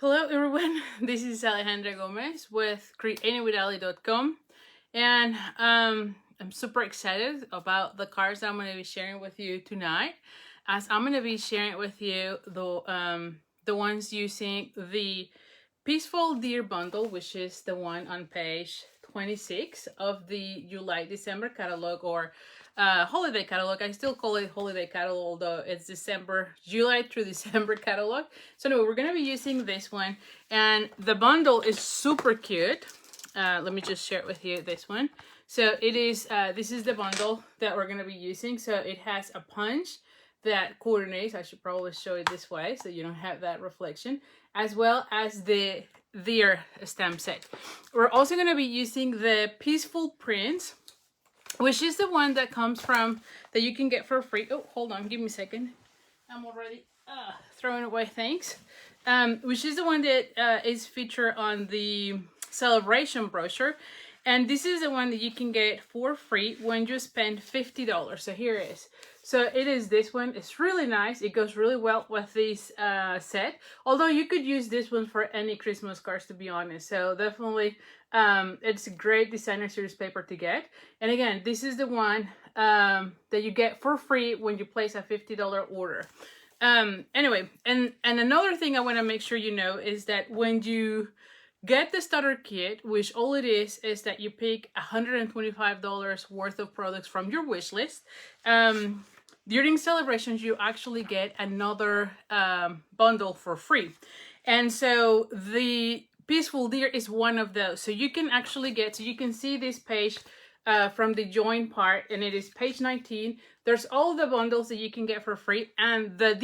Hello everyone, this is Alejandra Gomez with creatingwithali.com, and I'm super excited about the cards that I'm going to be sharing with you tonight, as I'm going to be sharing with you the ones using the Peaceful Deer bundle, which is the one on page 26 of the July-December catalog, or holiday catalog. I still call it holiday catalog, although it's July through December catalog. So anyway, we're going to be using this one, and the bundle is super cute. Let me just share it with you, this one. So it is, this is the bundle that we're going to be using. So it has a punch that coordinates. I should probably show it this way so you don't have that reflection, as well as the Deer stamp set. We're also going to be using the Peaceful Prints, which is the one that comes from, that you can get for free. Oh, hold on, give me a second. I'm already throwing away things. Which is the one that is featured on the celebration brochure. And this is the one that you can get for free when you spend $50. So here it is. So it is this one. It's really nice. It goes really well with this set. Although you could use this one for any Christmas cards, to be honest. So definitely, it's a great designer series paper to get. And again, this is the one that you get for free when you place a $50 order. Anyway, and another thing I want to make sure you know is that when you get the starter kit, which all it is that you pick $125 worth of products from your wish list. During celebrations, you actually get another bundle for free. And so the Peaceful Deer is one of those. So you can actually get, so you can see this page from the join part, and it is page 19. There's all the bundles that you can get for free, and the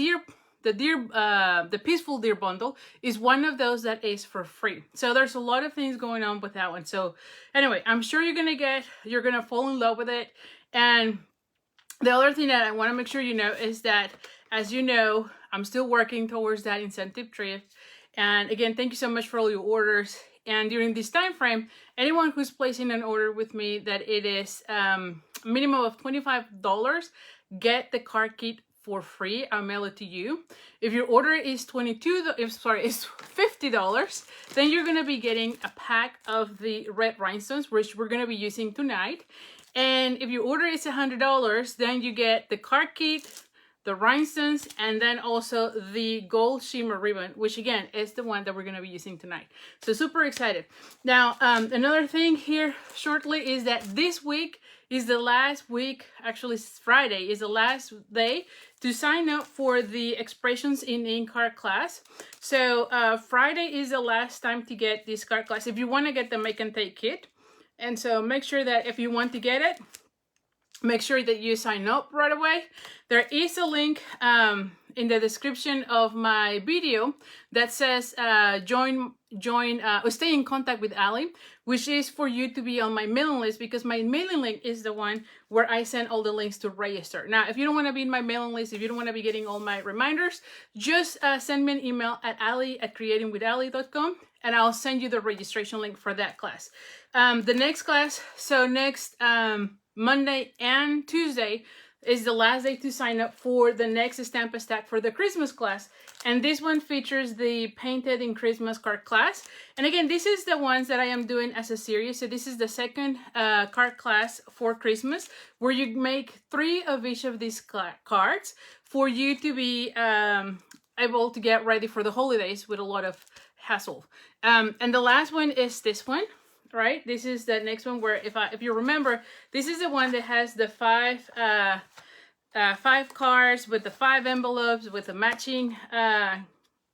Peaceful Deer bundle is one of those that is for free. So there's a lot of things going on with that one. So anyway, I'm sure you're gonna fall in love with it. And the other thing that I want to make sure you know is that, as you know, I'm still working towards that incentive trip. And again, thank you so much for all your orders. And during this time frame, anyone who's placing an order with me that it is minimum of $25, get the card kit for free. I'll mail it to you. If your order is $50, then you're gonna be getting a pack of the red rhinestones, which we're gonna be using tonight. And if your order is $100, then you get the card kit, the rhinestones, and then also the gold shimmer ribbon, which again is the one that we're gonna be using tonight. So super excited. Now, another thing here shortly is that this week is the last week, actually Friday is the last day to sign up for the Expressions in Ink card class. So Friday is the last time to get this card class if you want to get the make and take kit. And so make sure that if you want to get it, make sure that you sign up right away. There is a link in the description of my video that says stay in contact with Ali, which is for you to be on my mailing list, because my mailing link is the one where I send all the links to register. Now, if you don't want to be in my mailing list, if you don't want to be getting all my reminders, just send me an email at ali@creatingwithali.com, and I'll send you the registration link for that class. The next class, so next Monday and Tuesday is the last day to sign up for the next Stamp a Stack for the Christmas class. And this one features the Painted in Christmas card class. And again, this is the ones that I am doing as a series. So this is the second card class for Christmas, where you make 3 of each of these cards for you to be able to get ready for the holidays with a lot of hassle. And the last one is this one. Right, this is the next one where, if you remember, this is the one that has the 5 cards with the 5 envelopes with a matching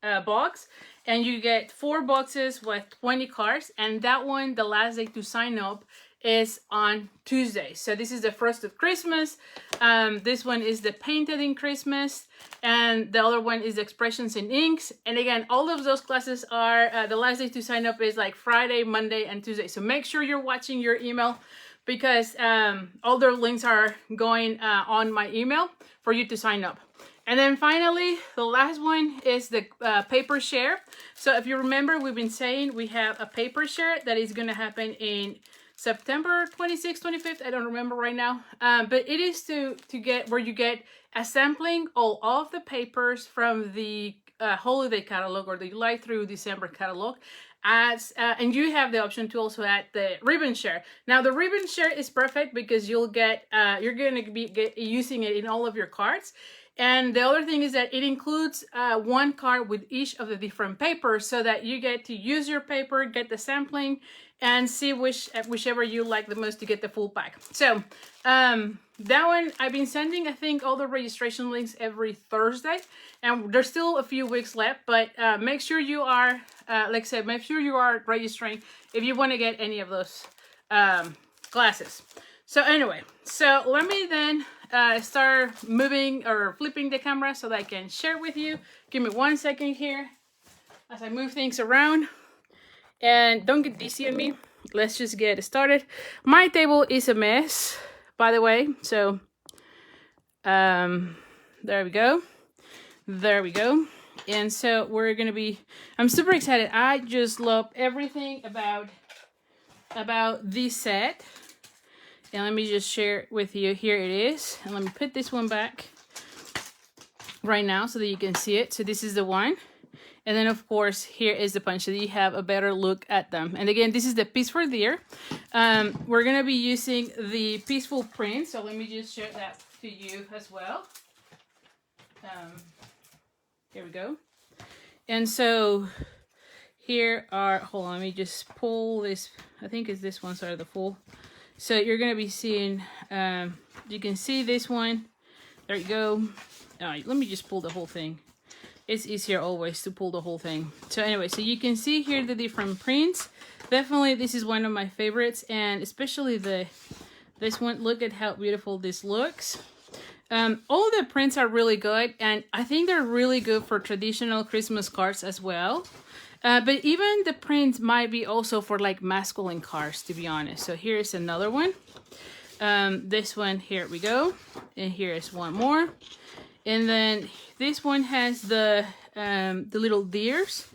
box, and you get 4 boxes with 20 cards. And that one, the last day to sign up is on Tuesday. So this is the first of Christmas. This one is the Painted in Christmas, and the other one is Expressions in Inks. And again, all of those classes are the last day to sign up is like Friday, Monday, and Tuesday. So make sure you're watching your email, because all their links are going on my email for you to sign up. And then finally, the last one is the paper share. So if you remember, we've been saying we have a paper share that is going to happen in September 26th, 25th, I don't remember right now. But it is to get where you get a sampling of all the papers from the holiday catalog or the July through December catalog, and you have the option to also add the ribbon share. Now the ribbon share is perfect because you'll get you're going to be using it in all of your cards. And the other thing is that it includes one card with each of the different papers, so that you get to use your paper, get the sampling, and see whichever you like the most to get the full pack. So that one, I've been sending, I think, all the registration links every Thursday, and there's still a few weeks left, but make sure you are, like I said, make sure you are registering if you want to get any of those classes. So anyway, so let me then start moving or flipping the camera so that I can share with you. Give me 1 second here as I move things around. And don't get dizzy on me. Let's just get started. My table is a mess, by the way. So, there we go. There we go. And so we're going to be, I'm super excited. I just love everything about this set. And let me just share with you. Here it is. And let me put this one back right now so that you can see it. So this is the one. And then, of course, here is the punch so that you have a better look at them. And again, this is the Peace for Dear. We're going to be using the Peaceful print. So let me just share that to you as well. Here we go. And so here are, hold on, let me just pull this. I think it's this one, sorry, the full. So you're going to be seeing, you can see this one. There you go. All right, let me just pull the whole thing. It's easier always to pull the whole thing. So anyway, so you can see here the different prints. Definitely this is one of my favorites, and especially this one. Look at how beautiful this looks. All the prints are really good, and I think they're really good for traditional Christmas cards as well. But even the prints might be also for like masculine cards, to be honest. So here's another one. This one, here we go. And here is one more. And then this one has the little deers.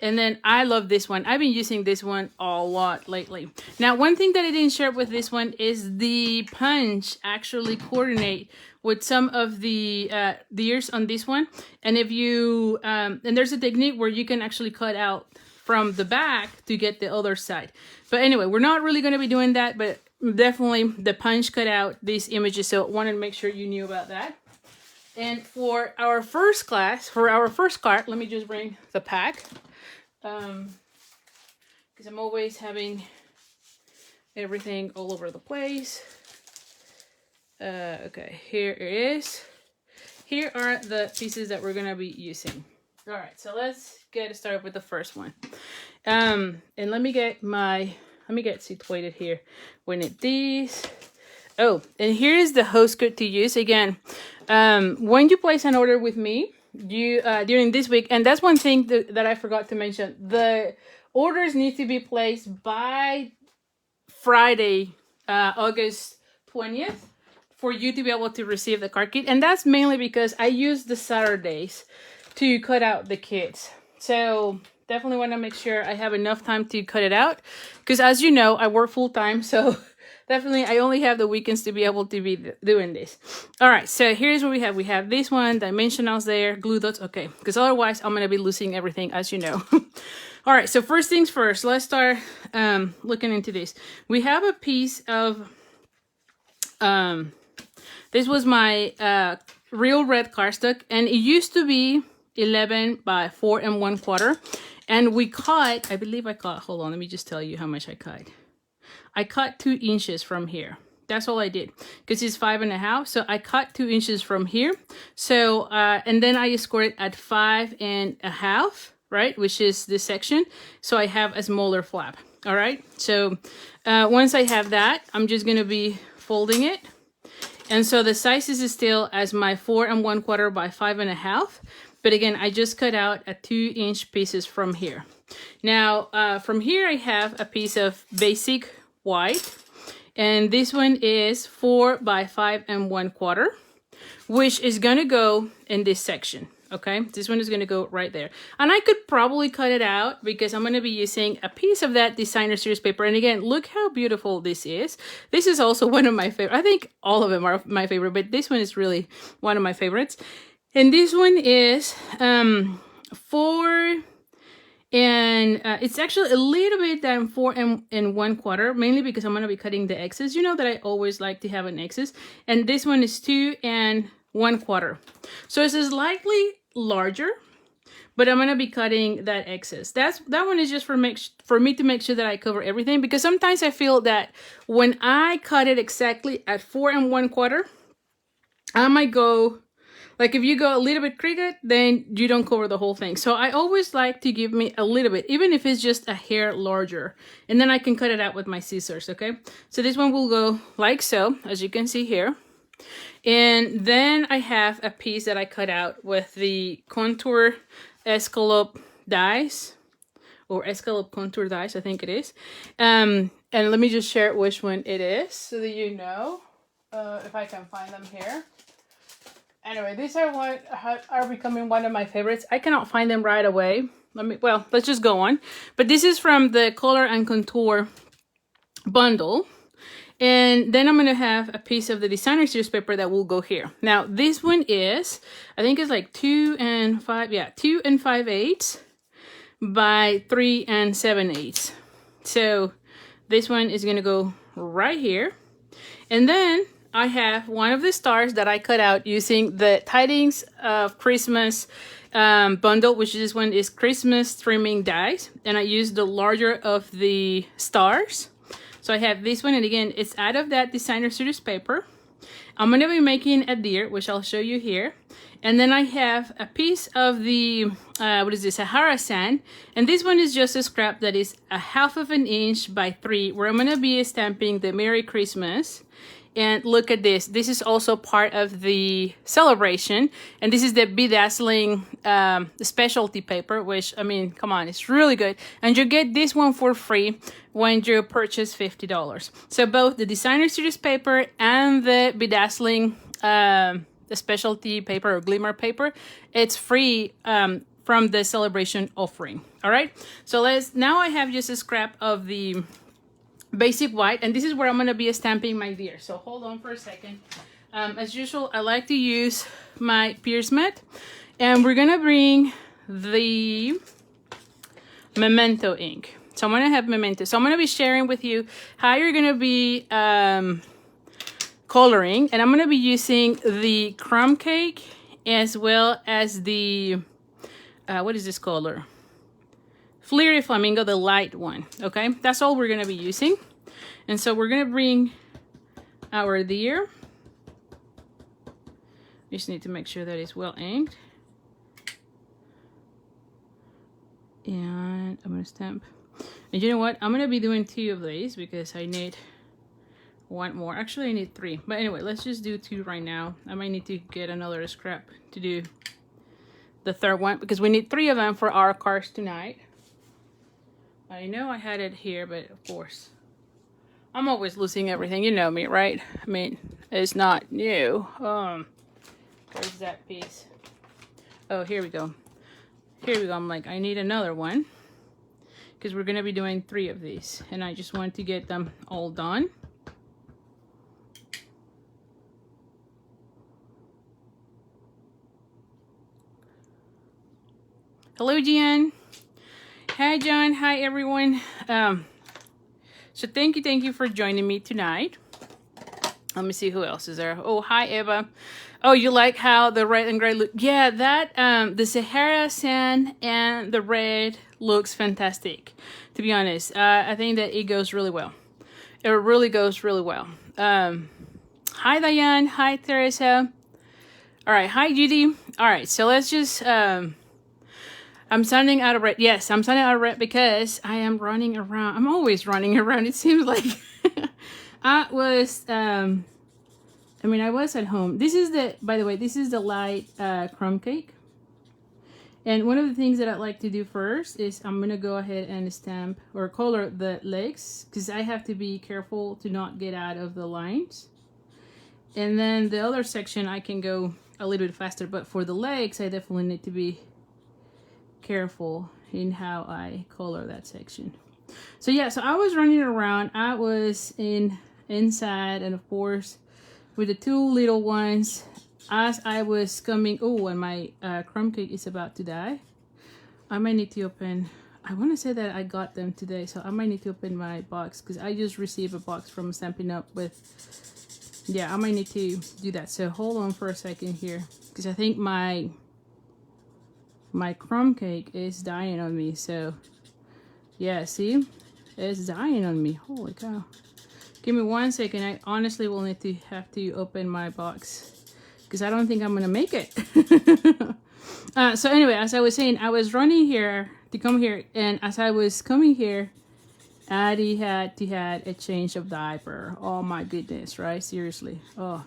And then I love this one. I've been using this one a lot lately. Now, one thing that I didn't share with this one is the punch actually coordinate with some of the deers on this one. And if you, and there's a technique where you can actually cut out from the back to get the other side. But anyway, we're not really going to be doing that, but definitely the punch cut out these images. So I wanted to make sure you knew about that. And for our first class, for our first card, let me just bring the pack. Because I'm always having everything all over the place. Okay, here it is. Here are the pieces that we're going to be using. All right, so let's get started with the first one. And let me get situated here. We need these. Oh, and here's the host code to use. Again, when you place an order with me, you during this week, and that's one thing that I forgot to mention, the orders need to be placed by Friday, August 20th, for you to be able to receive the card kit. And that's mainly because I use the Saturdays to cut out the kits. So definitely want to make sure I have enough time to cut it out, because as you know, I work full time, so definitely I only have the weekends to be able to be doing this. All right, so here's what we have. We have this one, dimensionals there, glue dots. Okay, because otherwise I'm going to be losing everything, as you know. All right, so first things first, let's start looking into this. We have a piece of, this was my real red cardstock, and it used to be 11 by 4 1/4. And we cut, I believe I cut, hold on, let me just tell you how much I cut. I cut 2 inches from here. That's all I did, because it's 5.5. So I cut 2 inches from here. So, and then I scored it at 5.5, right? Which is this section. So I have a smaller flap. All right. So once I have that, I'm just going to be folding it. And so the size is still as my 4 1/4 by 5.5. But again, I just cut out a 2-inch pieces from here. Now, from here, I have a piece of basic white. And this one is 4 by 5 1/4, which is going to go in this section. Okay, this one is going to go right there. And I could probably cut it out because I'm going to be using a piece of that designer series paper. And again, look how beautiful this is. This is also one of my favorite. I think all of them are my favorite, but this one is really one of my favorites. And this one is 4 and it's actually a little bit than 4 and 1/4, mainly because I'm going to be cutting the excess. You know that I always like to have an excess. And this one is 2 and 1/4. So it's slightly larger, but I'm going to be cutting that excess. That one is just for me to make sure that I cover everything, because sometimes I feel that when I cut it exactly at 4 and 1/4, I might go, like if you go a little bit crooked, then you don't cover the whole thing. So I always like to give me a little bit, even if it's just a hair larger, and then I can cut it out with my scissors, okay? So this one will go like so, as you can see here. And then I have a piece that I cut out with the contour escalope dies, or escalope contour dies, I think it is. And let me just share which one it is so that you know, if I can find them here. Anyway, these are becoming one of my favorites. I cannot find them right away. Let's just go on. But this is from the Color and Contour bundle. And then I'm going to have a piece of the designer series paper that will go here. Now, this one is, I think it's like 2 and 5/8 by 3 7/8. So this one is going to go right here. And then I have one of the stars that I cut out using the Tidings of Christmas bundle, which this one is Christmas trimming dies. And I used the larger of the stars. So I have this one, and again, it's out of that designer series paper. I'm going to be making a deer, which I'll show you here. And then I have a piece of the, Sahara sand. And this one is just a scrap that is 1/2 inch by 3, where I'm going to be stamping the Merry Christmas. And look at this. This is also part of the celebration. And this is the bedazzling specialty paper, which, I mean, come on, it's really good. And you get this one for free when you purchase $50. So both the designer series paper and the bedazzling the specialty paper or glimmer paper, it's free from the celebration offering. All right. So now I have just a scrap of the basic white, and this is where I'm going to be stamping my deer. So hold on for a second. As usual, I like to use my Pierce mat, and we're going to bring the Memento ink. So I'm going to have Memento. So I'm going to be sharing with you how you're going to be coloring, and I'm going to be using the crumb cake as well as the, what is this color? Flirty Flamingo, the light one, okay? That's all we're gonna be using. And so we're gonna bring our deer. Just need to make sure that it's well inked. And I'm gonna stamp. And you know what? I'm gonna be doing 2 of these because I need 1 more. Actually, I need 3. But anyway, let's just do 2 right now. I might need to get another scrap to do the 3rd one because we need 3 of them for our cards tonight. I know I had it here, but of course, I'm always losing everything. You know me, right? I mean, it's not new. Where's that piece? Oh, here we go. Here we go. I'm like, I need another one because we're going to be doing 3 of these, and I just want to get them all done. Hello, Gian. Hi, John. Hi, everyone. So thank you for joining me tonight. Let me see who else is there. Oh, hi, Eva. Oh, you like how the red and gray look? Yeah, that the Sahara sand and the red looks fantastic, to be honest. I think that it goes really well. It really goes really well. Hi, Diane. Hi, Teresa. All right. Hi, Judy. All right. So let's just... I'm sounding out of breath. Yes, I'm sounding out of breath because I am running around. I'm always running around. It seems like I was at home. This is by the way, this is the light crumb cake. And one of the things that I'd like to do first is I'm going to go ahead and stamp or color the legs because I have to be careful to not get out of the lines. And then the other section I can go a little bit faster, but for the legs I definitely need to be careful in how I color that section. So yeah, so I was running around. I was inside, and of course with the 2 little ones as I was coming. Oh, and my crumb cake is about to die. I might need to open, I want to say that I got them today, so I might need to open my box because I just received a box from Stampin' Up with, yeah, I might need to do that. So hold on for a second here because I think my crumb cake is dying on me. So yeah, see, it's dying on me. Holy cow. Give me 1 second. I honestly will need to have to open my box because I don't think I'm gonna make it. So anyway, as I was saying, I was running here to come here, and as I was coming here, Addie had to had a change of diaper. Oh my goodness, right? Seriously. Oh,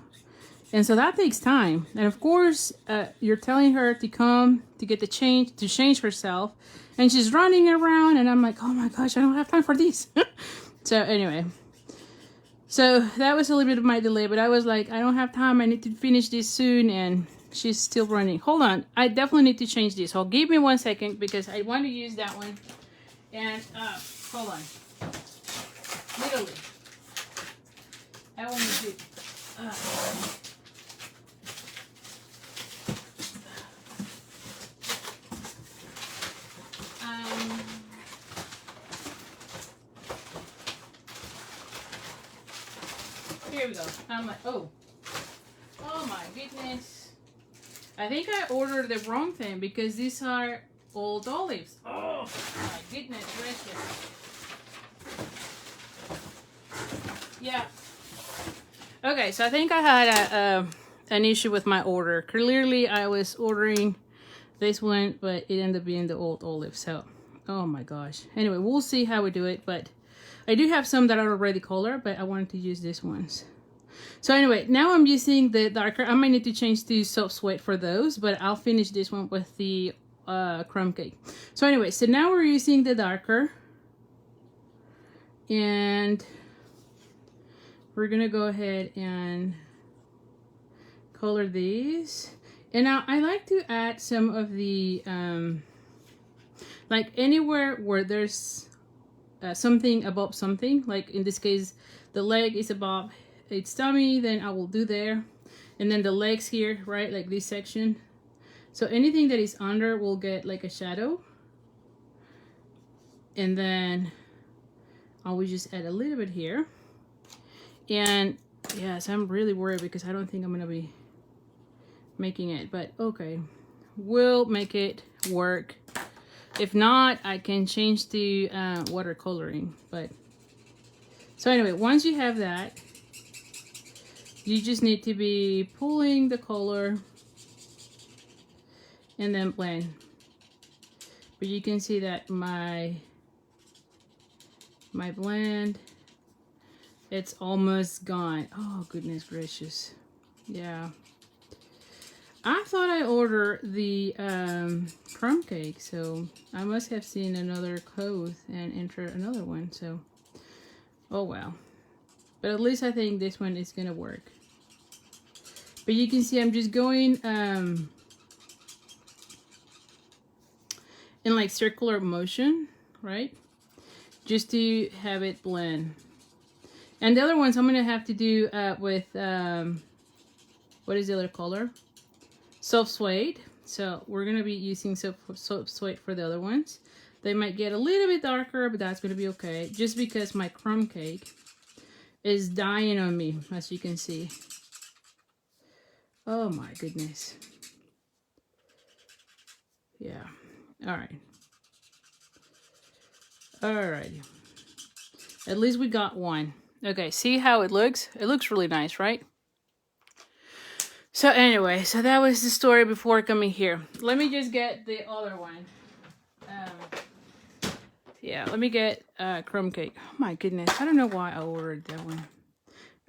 and so that takes time. And of course, you're telling her to come to get the change, to change herself, and she's running around, and I'm like, oh my gosh, I don't have time for this. So anyway. So that was a little bit of my delay, but I was like, I don't have time. I need to finish this soon, and she's still running. Hold on. I definitely need to change this. So give me 1 second because I want to use that one. And, hold on. Literally. I want to do... Here we go. I'm like, oh my goodness. I think I ordered the wrong thing because these are old olives. Oh my goodness gracious. Yeah. Okay, so I think I had an issue with my order. Clearly I was ordering this one, but it ended up being the old olive. So, oh my gosh. Anyway, we'll see how we do it, but I do have some that are already colored, but I wanted to use these ones. So anyway, now I'm using the darker. I might need to change to soft sweat for those, but I'll finish this one with the crumb cake. So anyway, so now we're using the darker. And we're gonna go ahead and color these. And now I like to add some of the, like anywhere where there's something above something, like in this case the leg is above its tummy, then I will do there, and then the legs here, right, like this section. So anything that is under will get like a shadow, and then I will just add a little bit here. And yes, I'm really worried because I don't think I'm gonna be making it, but okay, we'll make it work. If not, I can change the watercoloring. But so anyway, once you have that, you just need to be pulling the color and then blend. But you can see that my blend, it's almost gone. Oh goodness gracious. Yeah. I thought I ordered the crumb cake, so I must have seen another code and entered another one, so oh well. But at least I think this one is gonna work. But you can see I'm just going in like circular motion, right? Just to have it blend. And the other ones I'm gonna have to do with what is the other color? Soft suede. So we're gonna be using soft suede for the other ones. They might get a little bit darker, but that's gonna be okay. Just because my crumb cake is dying on me, as you can see. Oh my goodness. Yeah. All right. Alrighty. At least we got one. Okay, see how it looks? It looks really nice, right? So anyway, so that was the story before coming here. Let me just get the other one. Yeah, let me get crumb cake. Oh my goodness, I don't know why I ordered that one.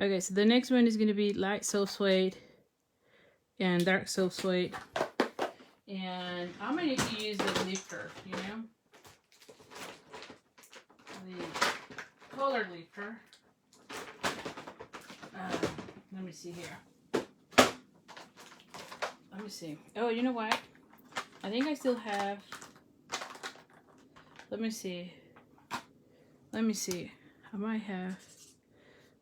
Okay, so the next one is going to be light soft suede and dark soft suede. And I'm going to need to use the lifter, you know? The color lifter. Let me see here. Let me see. Oh, you know what? I think I still have... Let me see. Let me see. I might have...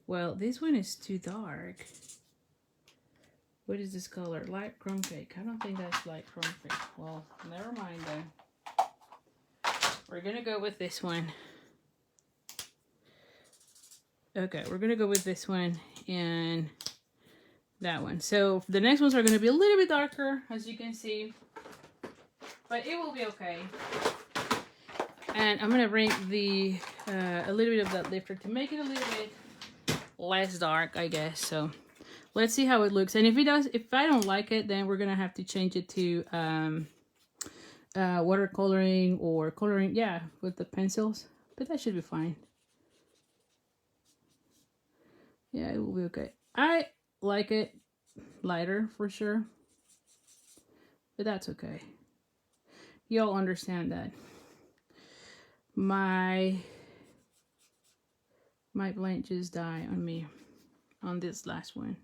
Well, this one is too dark. What is this color? Light crumb cake. I don't think that's light crumb cake. Well, never mind then. we're gonna go with this one. Okay, we're gonna go with this one and that one. So the next ones are gonna be a little bit darker, as you can see, but it will be okay. And I'm gonna bring the a little bit of that lifter to make it a little bit less dark, I guess. So let's see how it looks. And if I don't like it, then we're gonna have to change it to watercoloring or coloring, yeah, with the pencils. But that should be fine. Yeah, it will be okay. I like it lighter for sure, but that's okay. Y'all understand that. My blank just died on me on this last one.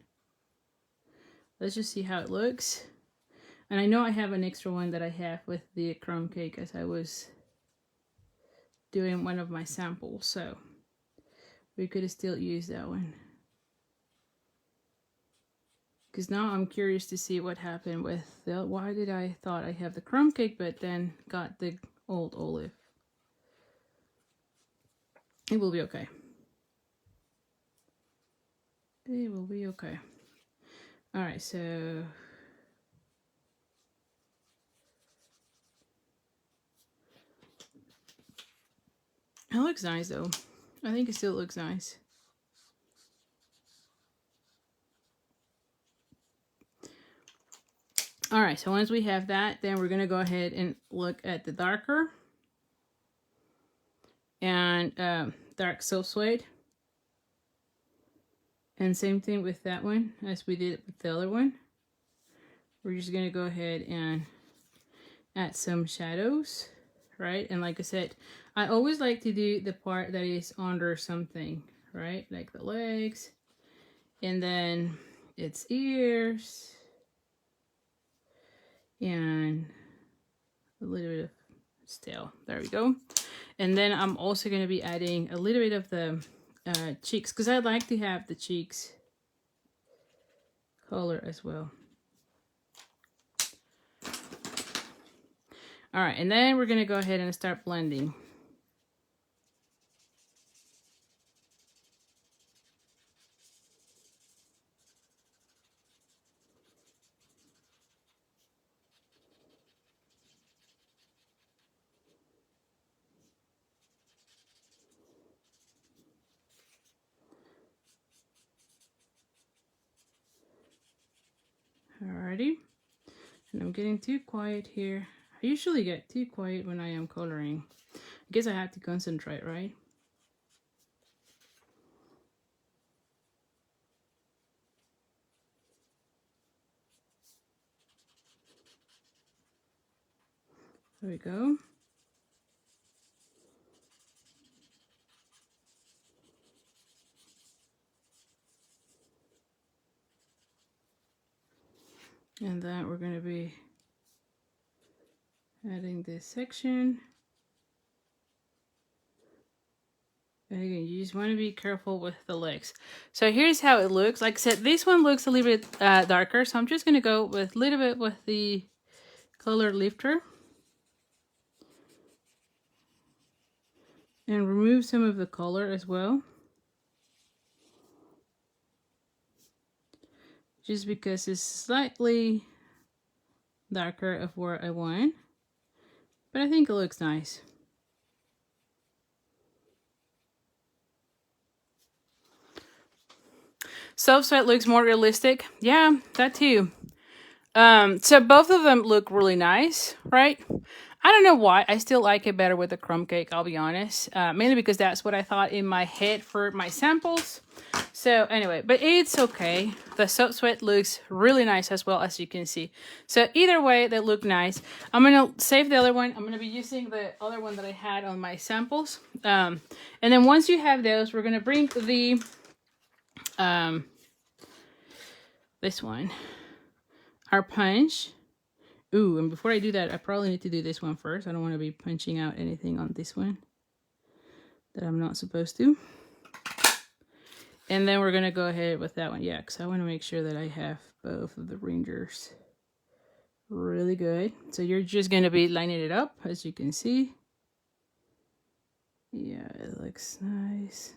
Let's just see how it looks. And I know I have an extra one that I have with the crumb cake as I was doing one of my samples, so we could still use that one. Because now I'm curious to see what happened with the, why did I thought I have the crumb cake but then got the old olive. It will be okay. It will be okay. All right, so it looks nice though. I think it still looks nice. All right, so once we have that, then we're gonna go ahead and look at the darker and dark silk suede. And same thing with that one as we did with the other one. We're just gonna go ahead and add some shadows, right? And like I said, I always like to do the part that is under something, right? Like the legs, and then its ears, and a little bit of tail. There we go. And then I'm also going to be adding a little bit of the cheeks, because I like to have the cheeks color as well. All right, and then we're going to go ahead and start blending. Alrighty, and I'm getting too quiet here. I usually get too quiet when I am coloring. I guess I have to concentrate, right? There we go. And then we're going to be adding this section. And again, you just want to be careful with the legs. So here's how it looks. Like I said, this one looks a little bit darker. So I'm just going to go with a little bit with the color lifter. And remove some of the color as well. Just because it's slightly darker of where I want. But I think it looks nice. Soft sweat looks more realistic. Yeah, that too. So both of them look really nice, right? I don't know why. I still like it better with the crumb cake, I'll be honest. Mainly because that's what I thought in my head for my samples. So anyway, but it's okay. The soap sweat looks really nice as well, as you can see. So either way, they look nice. I'm going to save the other one. I'm going to be using the other one that I had on my samples. And then once you have those, we're going to bring the, this one, our punch. Ooh, and before I do that, I probably need to do this one first. I don't want to be punching out anything on this one that I'm not supposed to. And then we're going to go ahead with that one. Yeah, because I want to make sure that I have both of the rangers really good. So you're just going to be lining it up, as you can see. Yeah, it looks nice.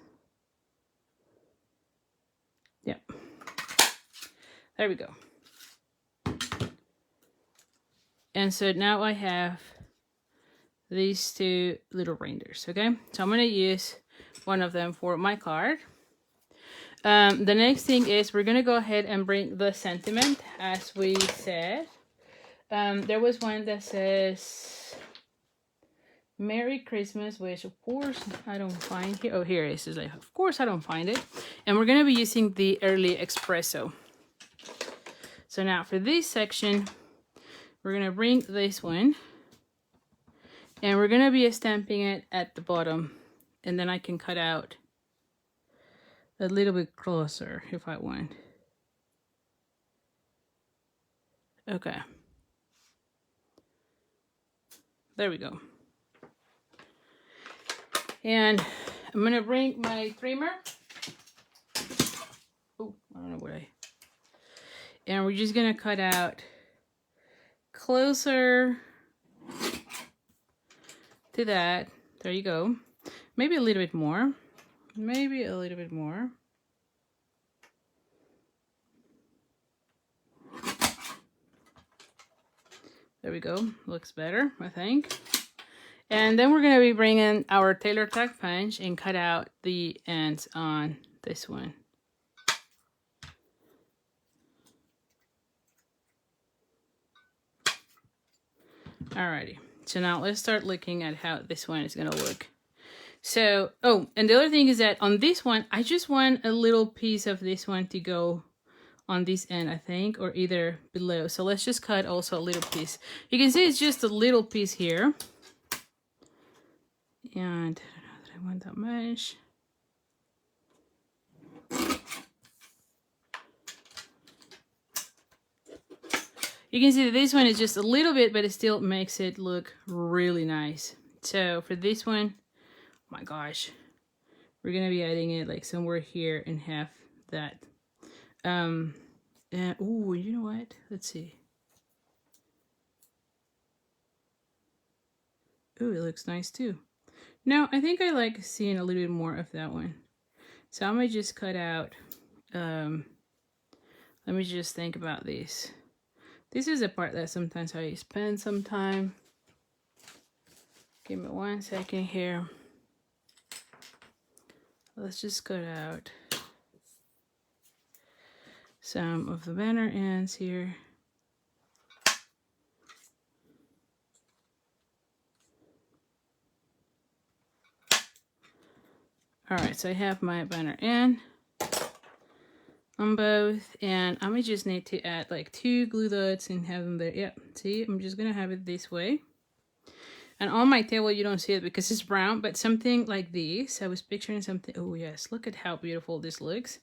Yep. There we go. And so now I have these two little reindeers, okay? So I'm going to use one of them for my card. The next thing is we're going to go ahead and bring the sentiment, as we said. There was one that says Merry Christmas, which of course I don't find here. Oh, here it is. It's like, of course I don't find it. And we're going to be using the early espresso. So now for this section, we're going to bring this one. And we're going to be stamping it at the bottom. And then I can cut out a little bit closer if I want. Okay. There we go. And I'm going to bring my trimmer. Oh, I don't know what I... And we're just going to cut out closer to that. There you go. Maybe a little bit more. Maybe a little bit more. There we go. Looks better, I think. And then we're going to be bringing our tailor tack punch and cut out the ends on this one. Alrighty. So now let's start looking at how this one is going to look. So, oh, and the other thing is that on this one, I just want a little piece of this one to go on this end, I think, or either below. So let's just cut also a little piece. You can see it's just a little piece here. And I don't know that I want that much. You can see that this one is just a little bit, but it still makes it look really nice. So for this one, oh my gosh, we're gonna be adding it like somewhere here and have that. And oh, you know what? Let's see. Oh, it looks nice too. No, I think I like seeing a little bit more of that one. So I might just cut out, let me just think about this. This is a part that sometimes I spend some time. Give me 1 second here. Let's just cut out some of the banner ends here. Alright, so I have my banner end on both, and I might just need to add like 2 glue dots and have them there. Yep, see, I'm just gonna have it this way. And on my table you don't see it because it's brown, but something like this. I was picturing something. Oh yes, look at how beautiful this looks.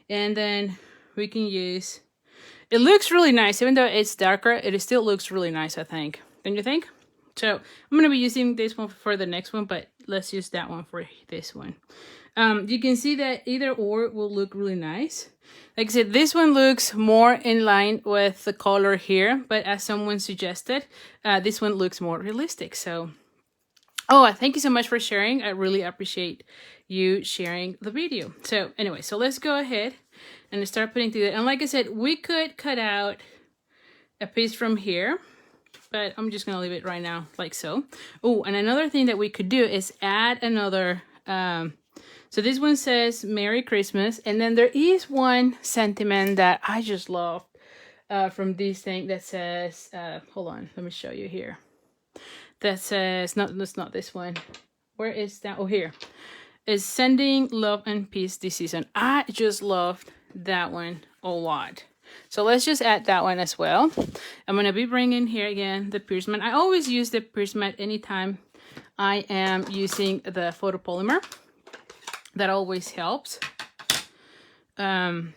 And then we can use, it looks really nice. Even though it's darker, it still looks really nice, I think. Don't you think? So I'm going to be using this one for the next one, but let's use that one for this one. You can see that either or will look really nice. Like I said, this one looks more in line with the color here, but as someone suggested, this one looks more realistic. So, oh, thank you so much for sharing. I really appreciate you sharing the video. So anyway, so let's go ahead and start putting through it. And like I said, we could cut out a piece from here, but I'm just gonna leave it right now like so. Oh, and another thing that we could do is add another, so this one says Merry Christmas, and then there is one sentiment that I just love from this thing that says, hold on, let me show you here. That says, no, that's not this one. Where is that? Oh, here. Is sending love and peace this season. I just loved that one a lot. So let's just add that one as well. I'm going to be bringing here again the Pierce mat. I always use the Pierce mat anytime I am using the photopolymer. That always helps. And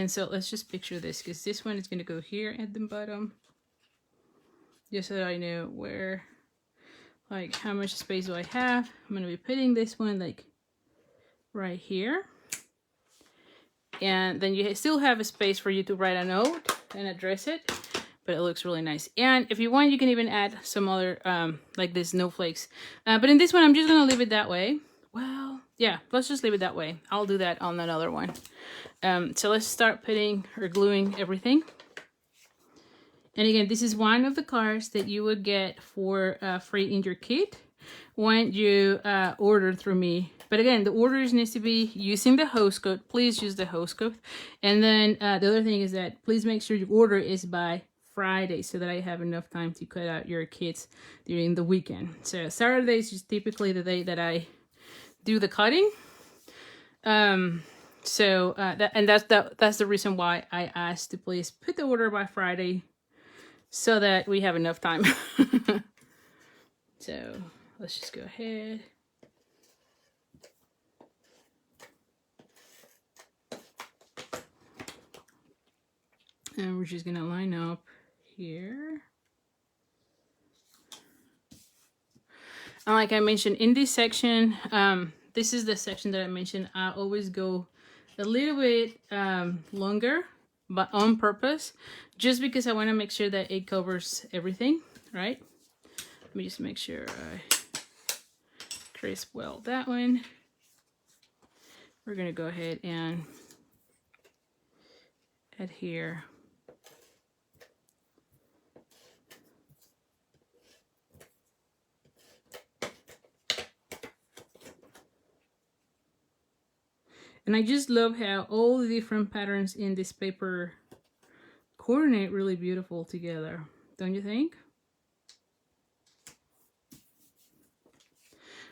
so let's just picture this, because this one is going to go here at the bottom. Just so that I know where, like, how much space do I have. I'm going to be putting this one like right here. And then you still have a space for you to write a note and address it. but it looks really nice. And if you want, you can even add some other, like this snowflakes. But in this one, I'm just gonna leave it that way. Well, yeah, let's just leave it that way. I'll do that on another one. So let's start putting or gluing everything. And again, this is one of the cards that you would get for free in your kit when you order through me. But again, the orders needs to be using the host code. Please use the host code. And then the other thing is that please make sure your order is by Friday so that I have enough time to cut out your kits during the weekend. So Saturday is just typically the day that I do the cutting. That's the reason why I asked to please put the order by Friday so that we have enough time. So let's just go ahead. And we're just gonna line up here. And like I mentioned in this section, this is the section that I mentioned. I always go a little bit longer, but on purpose, just because I want to make sure that it covers everything, right? Let me just make sure I crisp well that one. We're gonna go ahead and adhere. And I just love how all the different patterns in this paper coordinate really beautiful together, don't you think?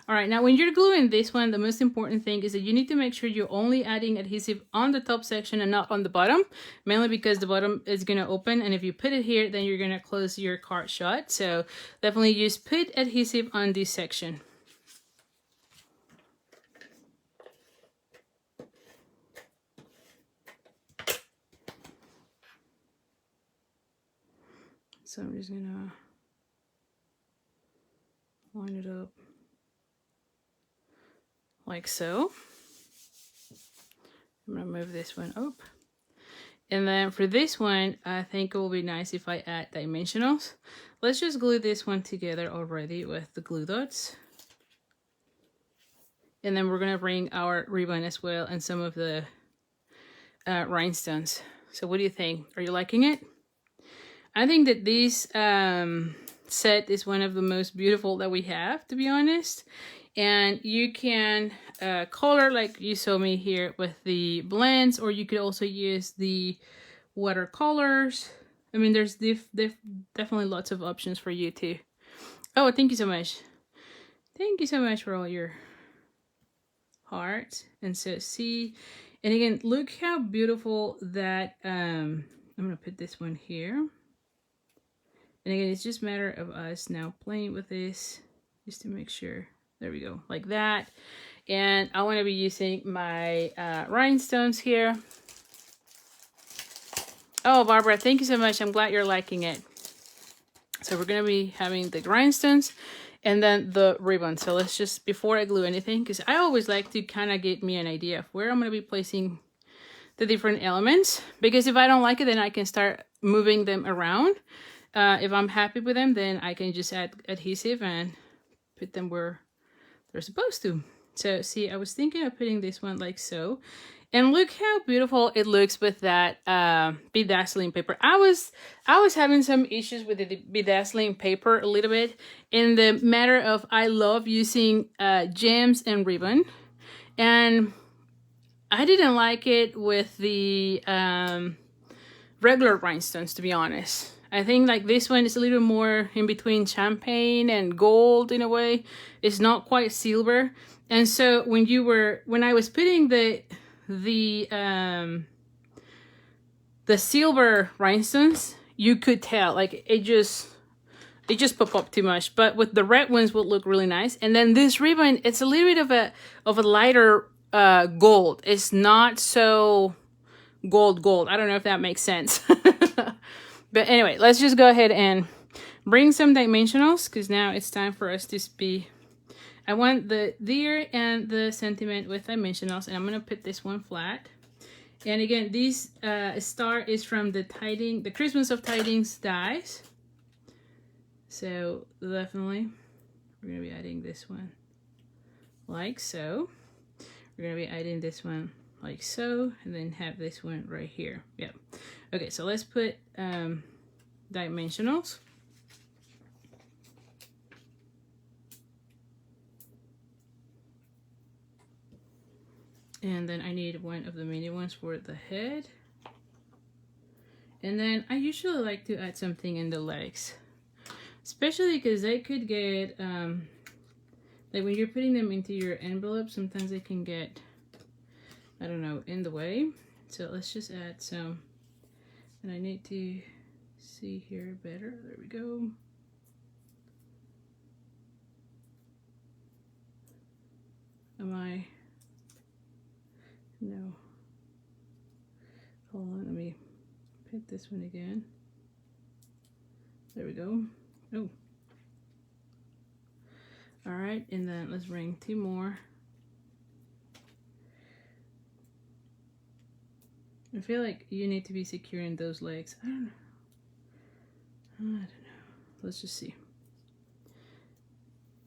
All right, now when you're gluing this one, the most important thing is that you need to make sure you're only adding adhesive on the top section and not on the bottom, mainly because the bottom is gonna open, and if you put it here, then you're gonna close your card shut. So definitely just put adhesive on this section. So I'm just gonna line it up like so. I'm gonna move this one up. And then for this one, I think it will be nice if I add dimensionals. Let's just glue this one together already with the glue dots. And then we're gonna bring our ribbon as well and some of the rhinestones. So what do you think? Are you liking it? I think that this set is one of the most beautiful that we have, to be honest. And you can color like you saw me here with the blends, or you could also use the watercolors. I mean, there's definitely lots of options for you too. Oh, thank you so much. Thank you so much for all your hearts. And so see, and again, look how beautiful that, I'm gonna put this one here. And again, it's just a matter of us now playing with this just to make sure. There we go, like that. And I want to be using my rhinestones here. Oh, Barbara, thank you so much. I'm glad you're liking it. So we're going to be having the rhinestones and then the ribbon. So let's just, before I glue anything, because I always like to kind of get me an idea of where I'm going to be placing the different elements. Because if I don't like it, then I can start moving them around. If I'm happy with them, then I can just add adhesive and put them where they're supposed to. So see, I was thinking of putting this one like so. And look how beautiful it looks with that bedazzling paper. I was having some issues with the bedazzling paper a little bit in the matter of I love using gems and ribbon. And I didn't like it with the regular rhinestones, to be honest. I think like this one is a little more in between champagne and gold in a way. It's not quite silver. And so when I was putting the silver rhinestones, you could tell like it just popped up too much. But with the red ones would look really nice. And then this ribbon, it's a little bit of a lighter gold. It's not so gold. I don't know if that makes sense. But anyway, let's just go ahead and bring some dimensionals, because now it's time for us to be. I want the deer and the sentiment with dimensionals, and I'm going to put this one flat. And again, this star is from the Christmas of Tidings dies. So definitely we're going to be adding this one like so. We're going to be adding this one like so, and then have this one right here. Yep. Okay, so let's put dimensionals. And then I need one of the mini ones for the head. And then I usually like to add something in the legs, especially because they could get like when you're putting them into your envelope, sometimes they can get, I don't know, in the way. So let's just add some, and I need to see here better. There we go. Am I? No. Hold on, let me put this one again. There we go. Oh. All right, and then let's bring 2 more. I feel like you need to be securing those legs. I don't know. Let's just see.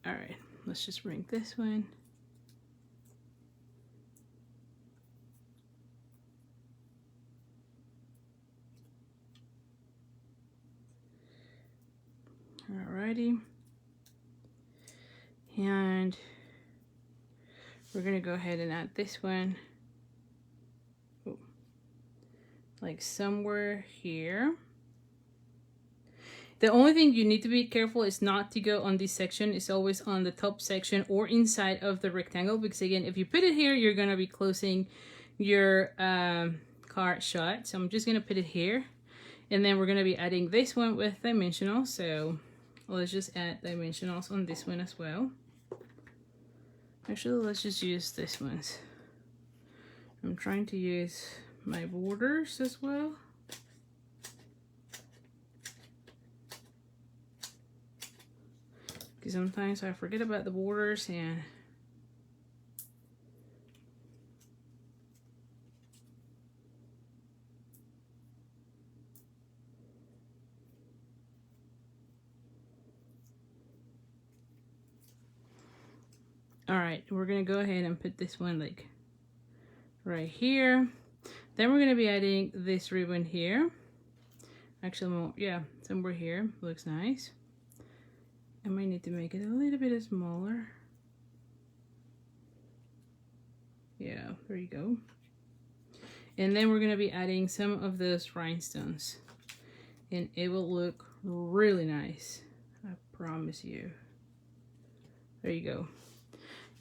All right, let's just bring this one. Alrighty. And we're gonna go ahead and add this one. Oh, like somewhere here. The only thing you need to be careful is not to go on this section. It's always on the top section or inside of the rectangle, because again, if you put it here, you're gonna be closing your card shut. So I'm just gonna put it here, and then we're gonna be adding this one with dimensionals. So let's just add dimensionals on this one as well. Actually, let's just use this ones. I'm trying to use my borders as well. Because sometimes I forget about the borders and all right, we're gonna go ahead and put this one like right here. Then we're gonna be adding this ribbon here. Actually, yeah, somewhere here. Looks nice. I might need to make it a little bit smaller. Yeah, there you go. And then we're gonna be adding some of those rhinestones, and it will look really nice. I promise you. There you go.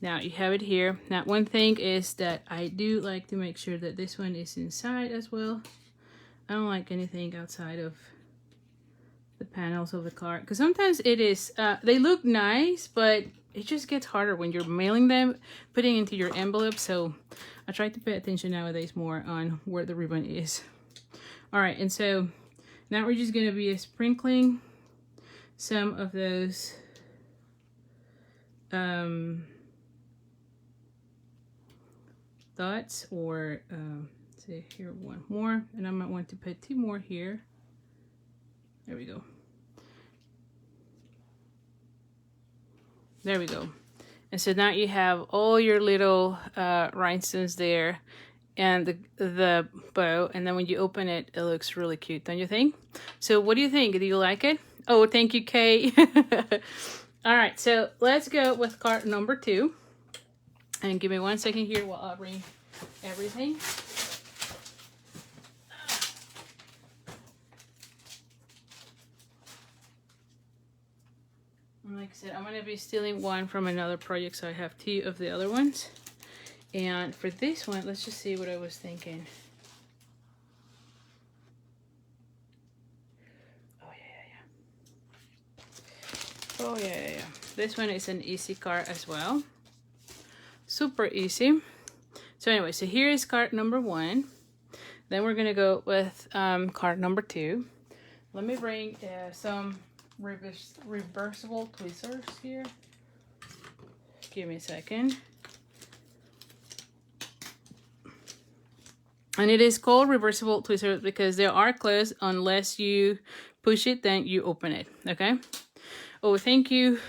Now you have it here. Now one thing is that I do like to make sure that this one is inside as well. I don't like anything outside of the panels of the card, because sometimes it is, they look nice, but it just gets harder when you're mailing them, putting into your envelope. So I try to pay attention nowadays more on where the ribbon is. All right, and so now we're just going to be sprinkling some of those dots, or say here one more, and I might want to put 2 more here. There we go. There we go. And so now you have all your little rhinestones there, and the bow, and then when you open it, it looks really cute, don't you think? So what do you think? Do you like it? Oh, thank you, Kay. All right, so let's go with card number 2. And give me 1 second here while I bring everything. And like I said, I'm going to be stealing one from another project, so I have 2 of the other ones. And for this one, let's just see what I was thinking. Oh, yeah. This one is an easy card as well. Super easy. So anyway, so here is card number 1. Then we're gonna go with card number 2. Let me bring some reversible tweezers here. Give me a second. And it is called reversible tweezers because they are closed. Unless you push it, then you open it. Okay. Oh, thank you,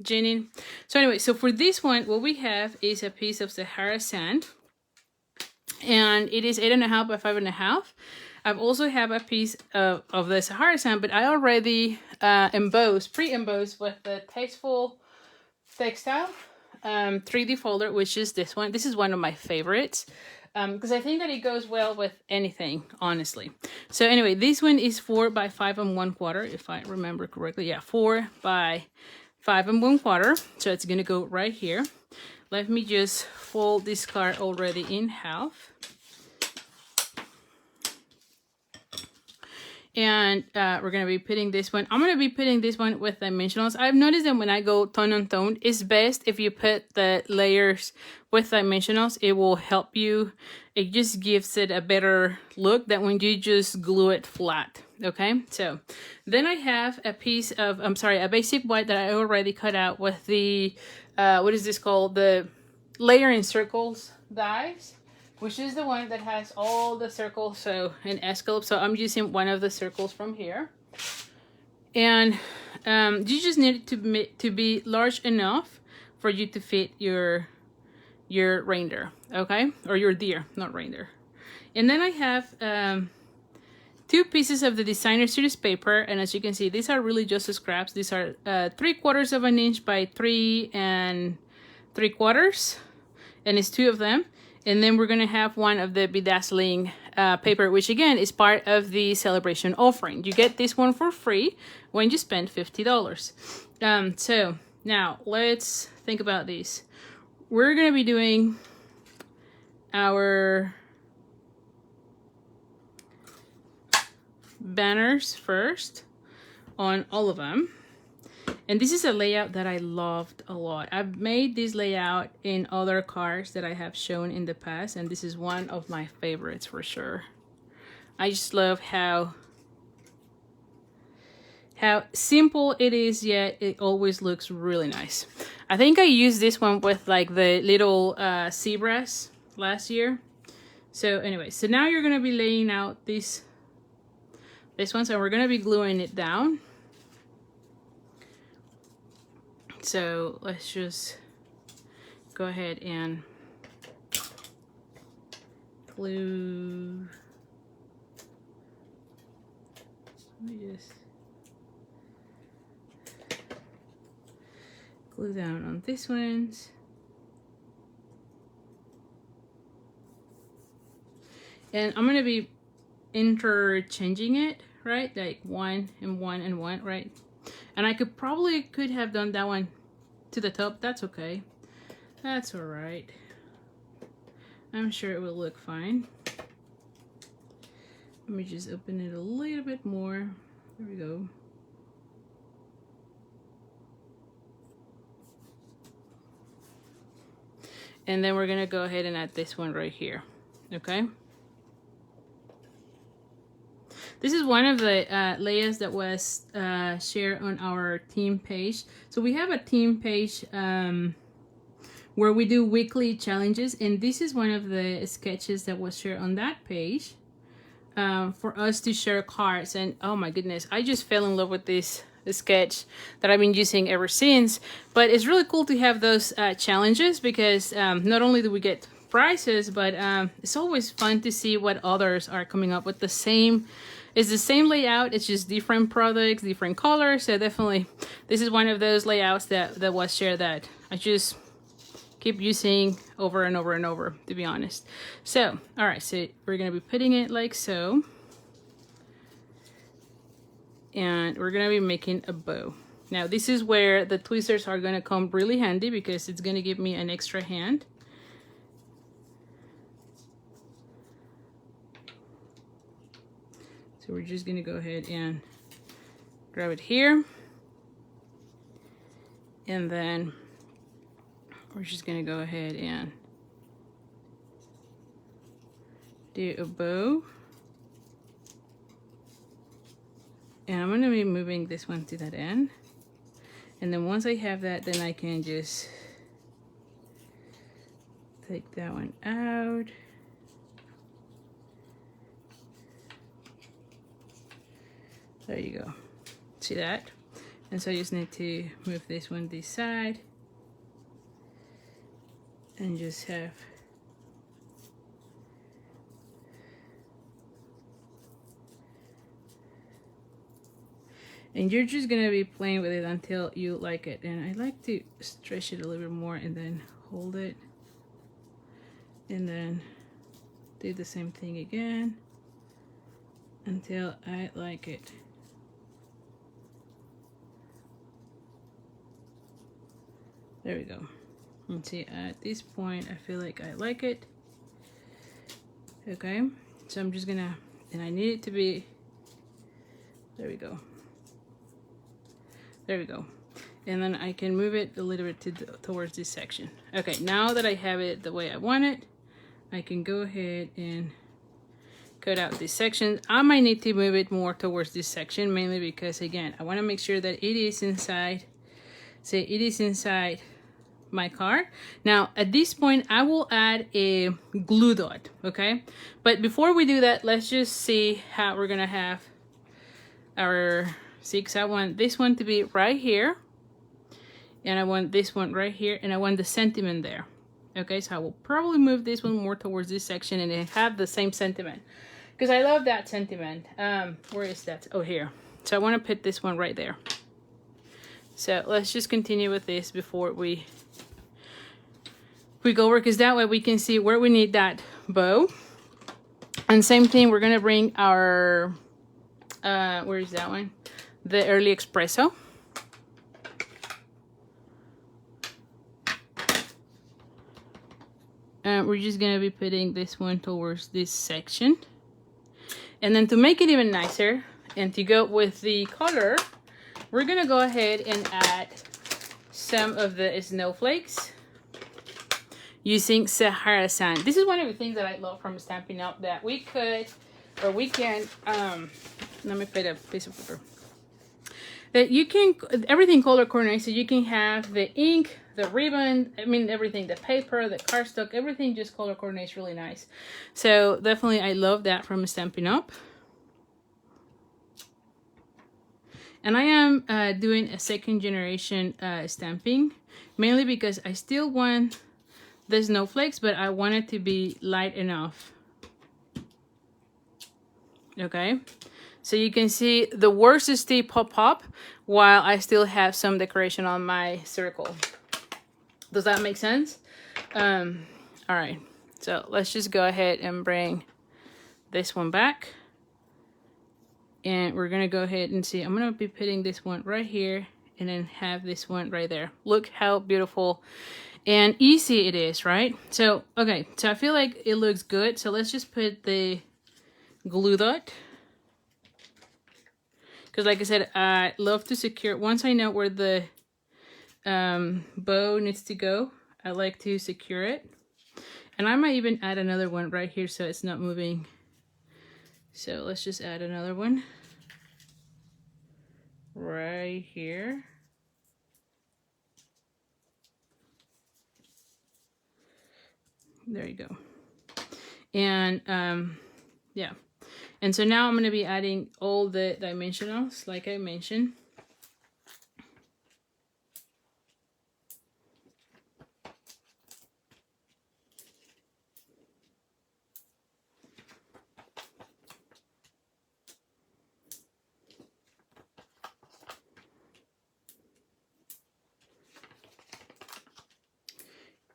Jenny. So anyway, so for this one, what we have is a piece of Sahara sand, and it is 8.5 by 5.5. I've also have a piece of the Sahara sand, but I already pre-embossed with the Tasteful Textile 3D folder, which is this one. This is one of my favorites because I think that it goes well with anything, honestly. So anyway, this one is 4 by 5 1/4, if I remember correctly. Yeah, 4 by 5 1/4. So it's gonna go right here. Let me just fold this card already in half. And we're going to be putting this one. I'm going to be putting this one with dimensionals. I've noticed that when I go tone on tone, it's best if you put the layers with dimensionals. It will help you. It just gives it a better look than when you just glue it flat. Okay, so then I have a piece of, a basic white that I already cut out with the, what is this called? The layer in circles dies, which is the one that has all the circles, so an escalope. So I'm using one of the circles from here. And you just need it to be large enough for you to fit your reindeer, okay? Or your deer, not reindeer. And then I have 2 pieces of the designer series paper, and as you can see, these are really just scraps. These are 3/4 of an inch by 3 3/4, and it's 2 of them. And then we're gonna have one of the bedazzling paper, which again is part of the celebration offering. You get this one for free when you spend $50. So now let's think about these. We're gonna be doing our banners first on all of them. And this is a layout that I loved a lot. I've made this layout in other cards that I have shown in the past, and this is one of my favorites for sure. I just love how simple it is, yet it always looks really nice. I think I used this one with like the little zebras last year. So anyway, so now you're gonna be laying out this one, so we're gonna be gluing it down. So let's just go ahead and glue. Let me just glue down on this ones. And I'm going to be interchanging it, right? Like 1 and 1 and 1, right? And I could have done that one to the top. That's okay. That's all right. I'm sure it will look fine. Let me just open it a little bit more. There we go. And then we're gonna go ahead and add this one right here, okay? This is one of the layers that was shared on our team page. So we have a team page where we do weekly challenges, and this is one of the sketches that was shared on that page for us to share cards. And oh my goodness, I just fell in love with this sketch that I've been using ever since. But it's really cool to have those challenges because not only do we get prizes, but it's always fun to see what others are coming up with. It's the same layout, it's just different products, different colors. So definitely this is one of those layouts that was shared that I just keep using over and over and over, to be honest. So all right, so we're gonna be putting it like so, and we're gonna be making a bow. Now this is where the tweezers are gonna come really handy because it's gonna give me an extra hand. So we're just gonna go ahead and grab it here, and then we're just gonna go ahead and do a bow. And I'm gonna be moving this one to that end. And then once I have that, then I can just take that one out. There you go. See that? And so I just need to move this one this side and just have and you're just gonna be playing with it until you like it. And I like to stretch it a little bit more and then hold it and then do the same thing again until I like it. There we go. And see, at this point I feel like I like it. Okay, so I'm just gonna, and I need it to be, there we go. There we go. And then I can move it a little bit towards this section. Okay, now that I have it the way I want it, I can go ahead and cut out this section. I might need to move it more towards this section, mainly because, again, I want to make sure that it is inside, say it is inside my card. Now, at this point, I will add a glue dot, okay? But before we do that, let's just see how we're gonna have our, see, because I want this one to be right here, and I want this one right here, and I want the sentiment there. Okay, so I will probably move this one more towards this section and then have the same sentiment, because I love that sentiment. Where is that? Oh, here. So I want to put this one right there. So let's just continue with this before we go over, because that way we can see where we need that bow. And same thing, we're gonna bring our where is that one? The early espresso. We're just gonna be putting this one towards this section. And then to make it even nicer and to go with the color, we're gonna go ahead and add some of the snowflakes using Sahara sand. This is one of the things that I love from Stampin' Up, that we could, or we can, let me put a piece of paper. That you can, everything color coordinated, so you can have the ink, the ribbon, I mean everything, the paper, the cardstock, everything just color coordinates really nice. So definitely I love that from Stampin' Up. And I am doing a second generation stamping, mainly because I still want the snowflakes, but I want it to be light enough. Okay, so you can see the worst still pop up while I still have some decoration on my circle. Does that make sense? All right, so let's just go ahead and bring this one back. And we're gonna go ahead and see, I'm gonna be putting this one right here and then have this one right there. Look how beautiful and easy it is, right? So, okay, so I feel like it looks good. So let's just put the glue dot. Because like I said, I love to secure, once I know where the bow needs to go, I like to secure it. And I might even add another one right here so it's not moving. So let's just add another one right here. There you go. And yeah. And so now I'm going to be adding all the dimensionals like I mentioned.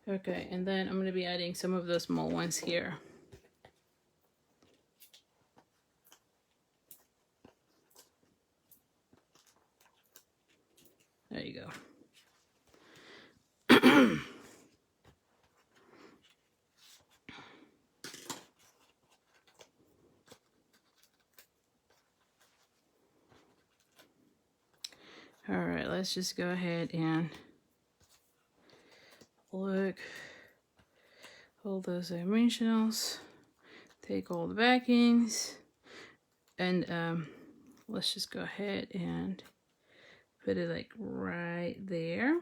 Okay, and then I'm going to be adding some of those small ones here. There you go. All right, let's just go ahead and look, all those dimensionals, take all the backings, and let's just go ahead and put it like right there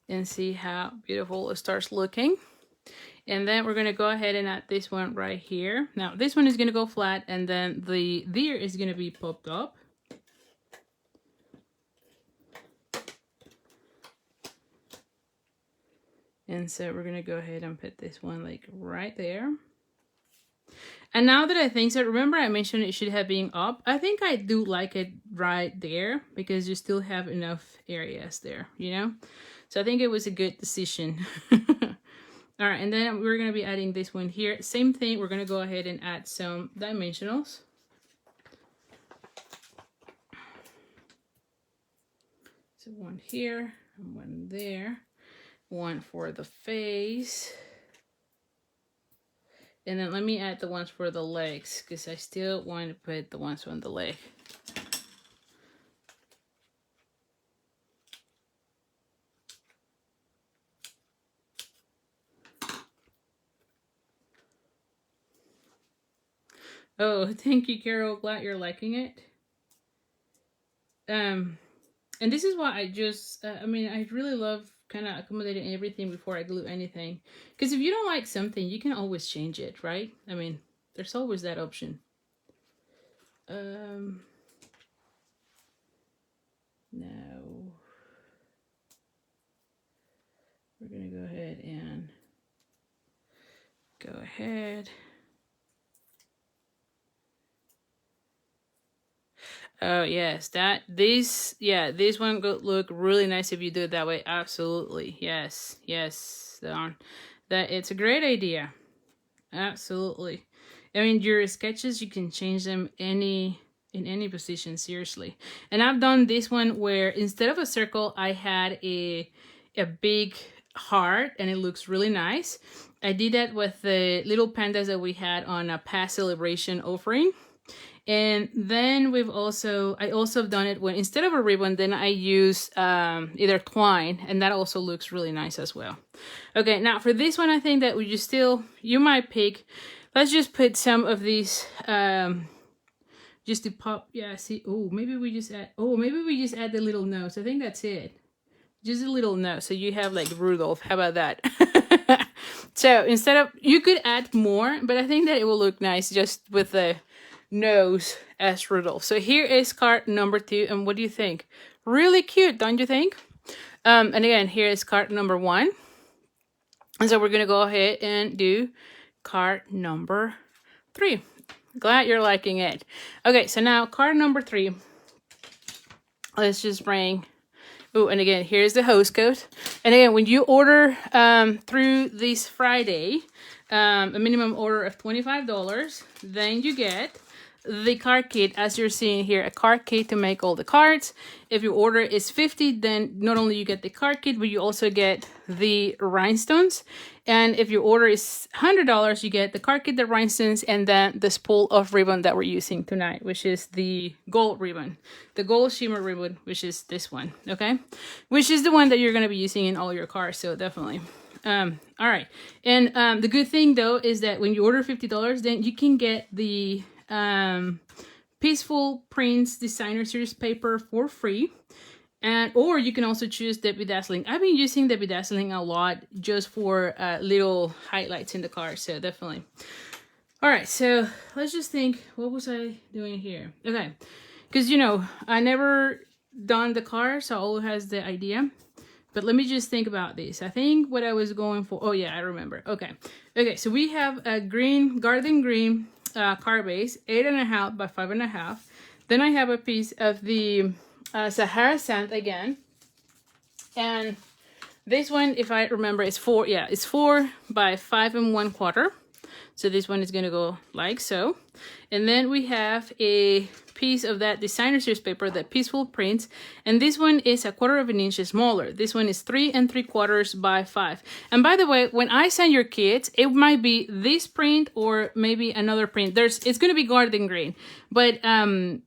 and see how beautiful it starts looking. And then we're going to go ahead and add this one right here. Now this one is going to go flat, and then the deer is going to be popped up. And so we're going to go ahead and put this one like right there. And now that I think so, remember I mentioned it should have been up. I think I do like it right there because you still have enough areas there, you know? So I think it was a good decision. All right, and then we're going to be adding this one here. Same thing, we're going to go ahead and add some dimensionals. So one here and one there. One for the face. And then let me add the ones for the legs because I still want to put the ones on the leg. Oh, thank you, Carol. Glad you're liking it. And this is why I just, I mean, I really love kind of accommodating everything before I glue anything. Because if you don't like something, you can always change it, right? I mean, there's always that option. No. We're going to go ahead and go ahead. Oh yes, this one could look really nice if you do it that way. Absolutely, yes, that it's a great idea. Absolutely. I mean, your sketches, you can change them in any position, seriously. And I've done this one where instead of a circle, I had a big heart, and it looks really nice. I did that with the little pandas that we had on a past celebration offering. And then I also have done it when instead of a ribbon, then I use either twine, and that also looks really nice as well. Okay, now for this one, I think that you might pick, let's just put some of these, just to pop, yeah, see, maybe we just add the little nose. I think that's it. Just a little nose, so you have like Rudolph. How about that? So instead of, you could add more, but I think that it will look nice just with the nose as Rudolph. So here is card number 2, and what do you think? Really cute, don't you think? And again, here is card number 1, and so we're gonna go ahead and do card number 3. Glad you're liking it. Okay, so now card number 3. Let's just bring. Oh, and again, here's the host code. And again, when you order through this Friday, a minimum order of $25, then you get the card kit, as you're seeing here, a card kit to make all the cards. If your order is $50, then not only you get the card kit, but you also get the rhinestones. And if your order is $100, you get the card kit, the rhinestones, and then the spool of ribbon that we're using tonight, which is the gold ribbon, the gold shimmer ribbon, which is this one, okay? Which is the one that you're going to be using in all your cards, so definitely. All right. And the good thing, though, is that when you order $50, then you can get the Peaceful Prints Designer Series paper for free. Or you can also choose the bedazzling. I've been using the bedazzling a lot just for little highlights in the card, so definitely. All right, so let's just think, what was I doing here? Okay, because, you know, I never done the card, so all has the idea. But let me just think about this. I think what I was going for, oh yeah, I remember. Okay, so we have a green, garden green card base, 8.5 by 5.5. Then I have a piece of the Sahara sand again, and this one, if I remember, is 4 by 5 1/4. So this one is gonna go like so. And then we have a piece of that designer series paper, that Peaceful Prints, and this one is 1/4 inch smaller. This one is 3 3/4 by 5. And by the way, when I send your kits, it might be this print or maybe another print. It's going to be garden green, but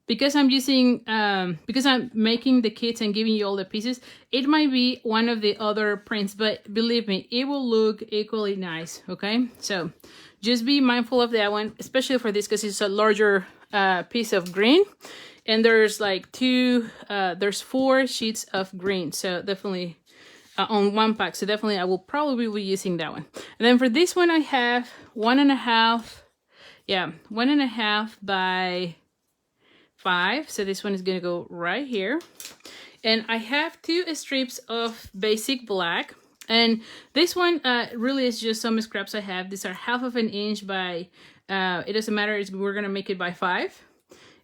because I'm making the kits and giving you all the pieces, it might be one of the other prints, but believe me, it will look equally nice. Okay, so just be mindful of that one, especially for this because it's a larger piece of green, and there's like there's 4 sheets of green, so definitely on one pack. So definitely I will probably be using that one. And then for this one, I have 1.5, yeah, 1.5 by 5. So this one is gonna go right here. And I have 2 strips of basic black. And this one really is just some scraps I have. These are 1/2 inch by, it doesn't matter, we're gonna make it by 5.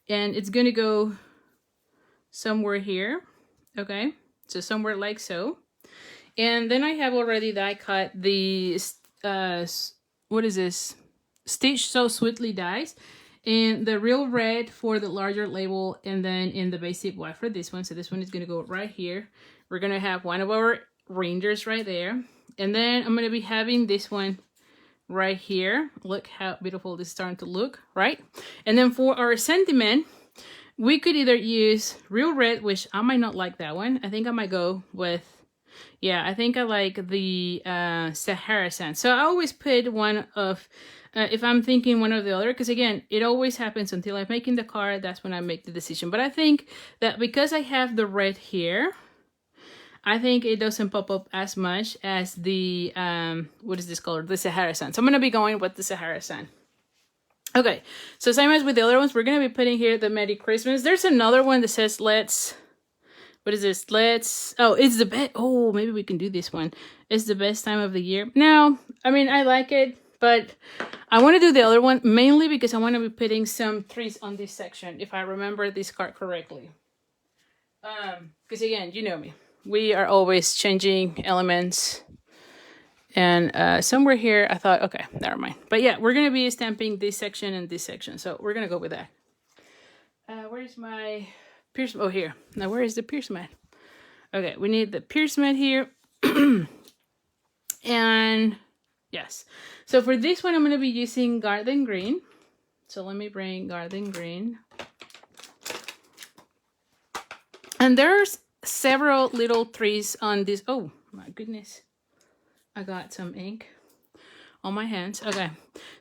And it's gonna go somewhere here, okay? So somewhere like so. And then I have already die cut the, what is this? Stitch So Sweetly dies. And the real red for the larger label, and then in the basic white for this one. So this one is gonna go right here. We're gonna have one of our reindeers right there. And then I'm gonna be having this one right here. Look how beautiful this is starting to look, right? And then for our sentiment, we could either use real red, which I might not like that one. I think I might go with, yeah, I think I like the Sahara Sand. So I always put one of, if I'm thinking one or the other, because again, it always happens until I'm making the card, that's when I make the decision. But I think that because I have the red here, I think it doesn't pop up as much as the, what is this color? The Sahara Sand. So I'm going to be going with the Sahara Sand. Okay, so same as with the other ones, we're going to be putting here the Merry Christmas. There's another one that says, let's, what is this? Let's, oh, it's the best, oh, maybe we can do this one. It's the best time of the year. No, I mean, I like it, but I want to do the other one mainly because I want to be putting some trees on this section, if I remember this card correctly. Because again, you know me. We are always changing elements. And somewhere here, I thought, okay, never mind. But yeah, we're going to be stamping this section and this section. So we're going to go with that. Where's my pierce? Oh, here. Now, where is the pierce mat? Okay, we need the pierce mat here. And yes. So for this one, I'm going to be using Garden Green. So let me bring Garden Green. And there's several little trees on this. Oh, my goodness. I got some ink on my hands. Okay,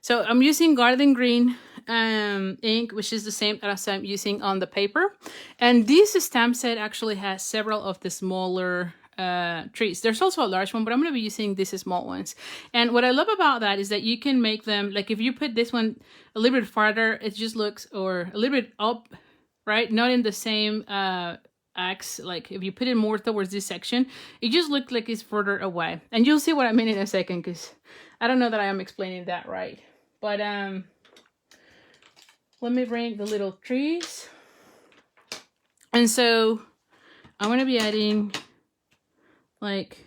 so I'm using Garden Green ink, which is the same as I'm using on the paper. And this stamp set actually has several of the smaller trees. There's also a large one, but I'm going to be using these small ones. And what I love about that is that you can make them, like if you put this one a little bit farther, it just looks, or a little bit up, right? Not in the same axe, like if you put it more towards this section, it just looks like it's further away. And you'll see what I mean in a second, because I don't know that I am explaining that right. But let me bring the little trees. And so I want to be adding like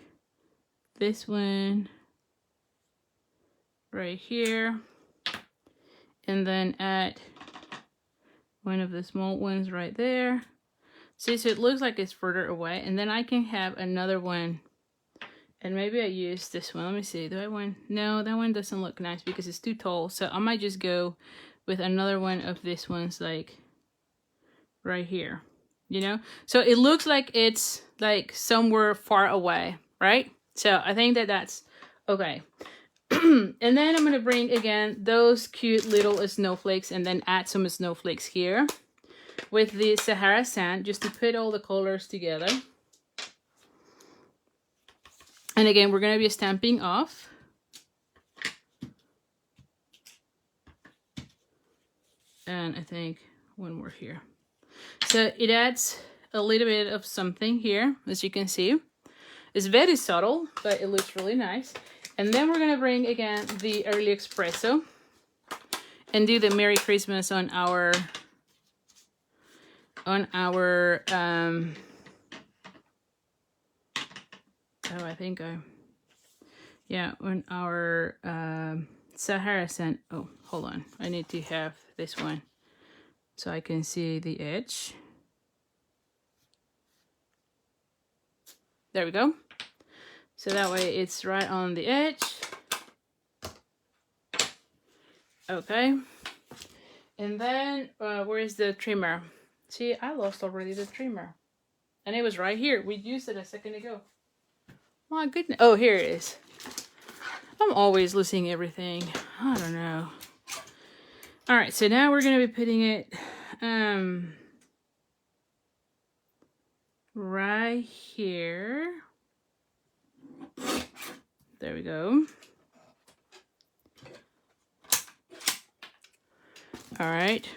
this one right here, and then add one of the small ones right there. See, so it looks like it's further away, and then I can have another one, and maybe I use this one. Let me see, do I want, no, that one doesn't look nice because it's too tall, so I might just go with another one of these ones, like right here, you know? So it looks like it's like somewhere far away, right? So I think that that's okay. And then I'm gonna bring again those cute little snowflakes, and then add some snowflakes here with the Sahara Sand, just to put all the colors together. And again, we're going to be stamping off. And I think one more here. So it adds a little bit of something here, as you can see. It's very subtle, but it looks really nice. And then we're going to bring again the Early Espresso and do the Merry Christmas on our oh, I think on our Sahara Sand. Oh, hold on, I need to have this one so I can see the edge. There we go. So that way it's right on the edge. Okay, and then where is the trimmer? See, I lost already the trimmer. And it was right here. We used it a second ago. My goodness. Oh, here it is. I'm always losing everything. I don't know. Alright, so now we're going to be putting it right here. There we go. All right.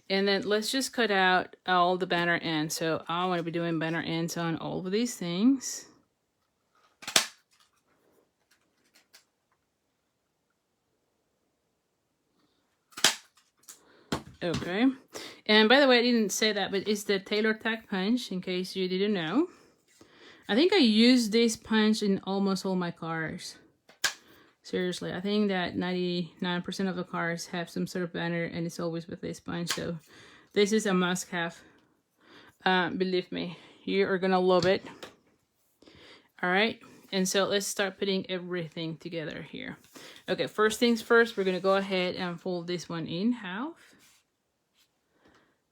And then let's just cut out all the banner ends. So I want to be doing banner ends on all of these things. Okay. And by the way, I didn't say that, but it's the Tailor Tack punch, in case you didn't know. I think I use this punch in almost all my cars. Seriously, I think that 99% of the cars have some sort of banner, and it's always with this punch. So this is a must-have. Believe me, you are gonna love it. All right, and so let's start putting everything together here. Okay, first things first, we're gonna go ahead and fold this one in half.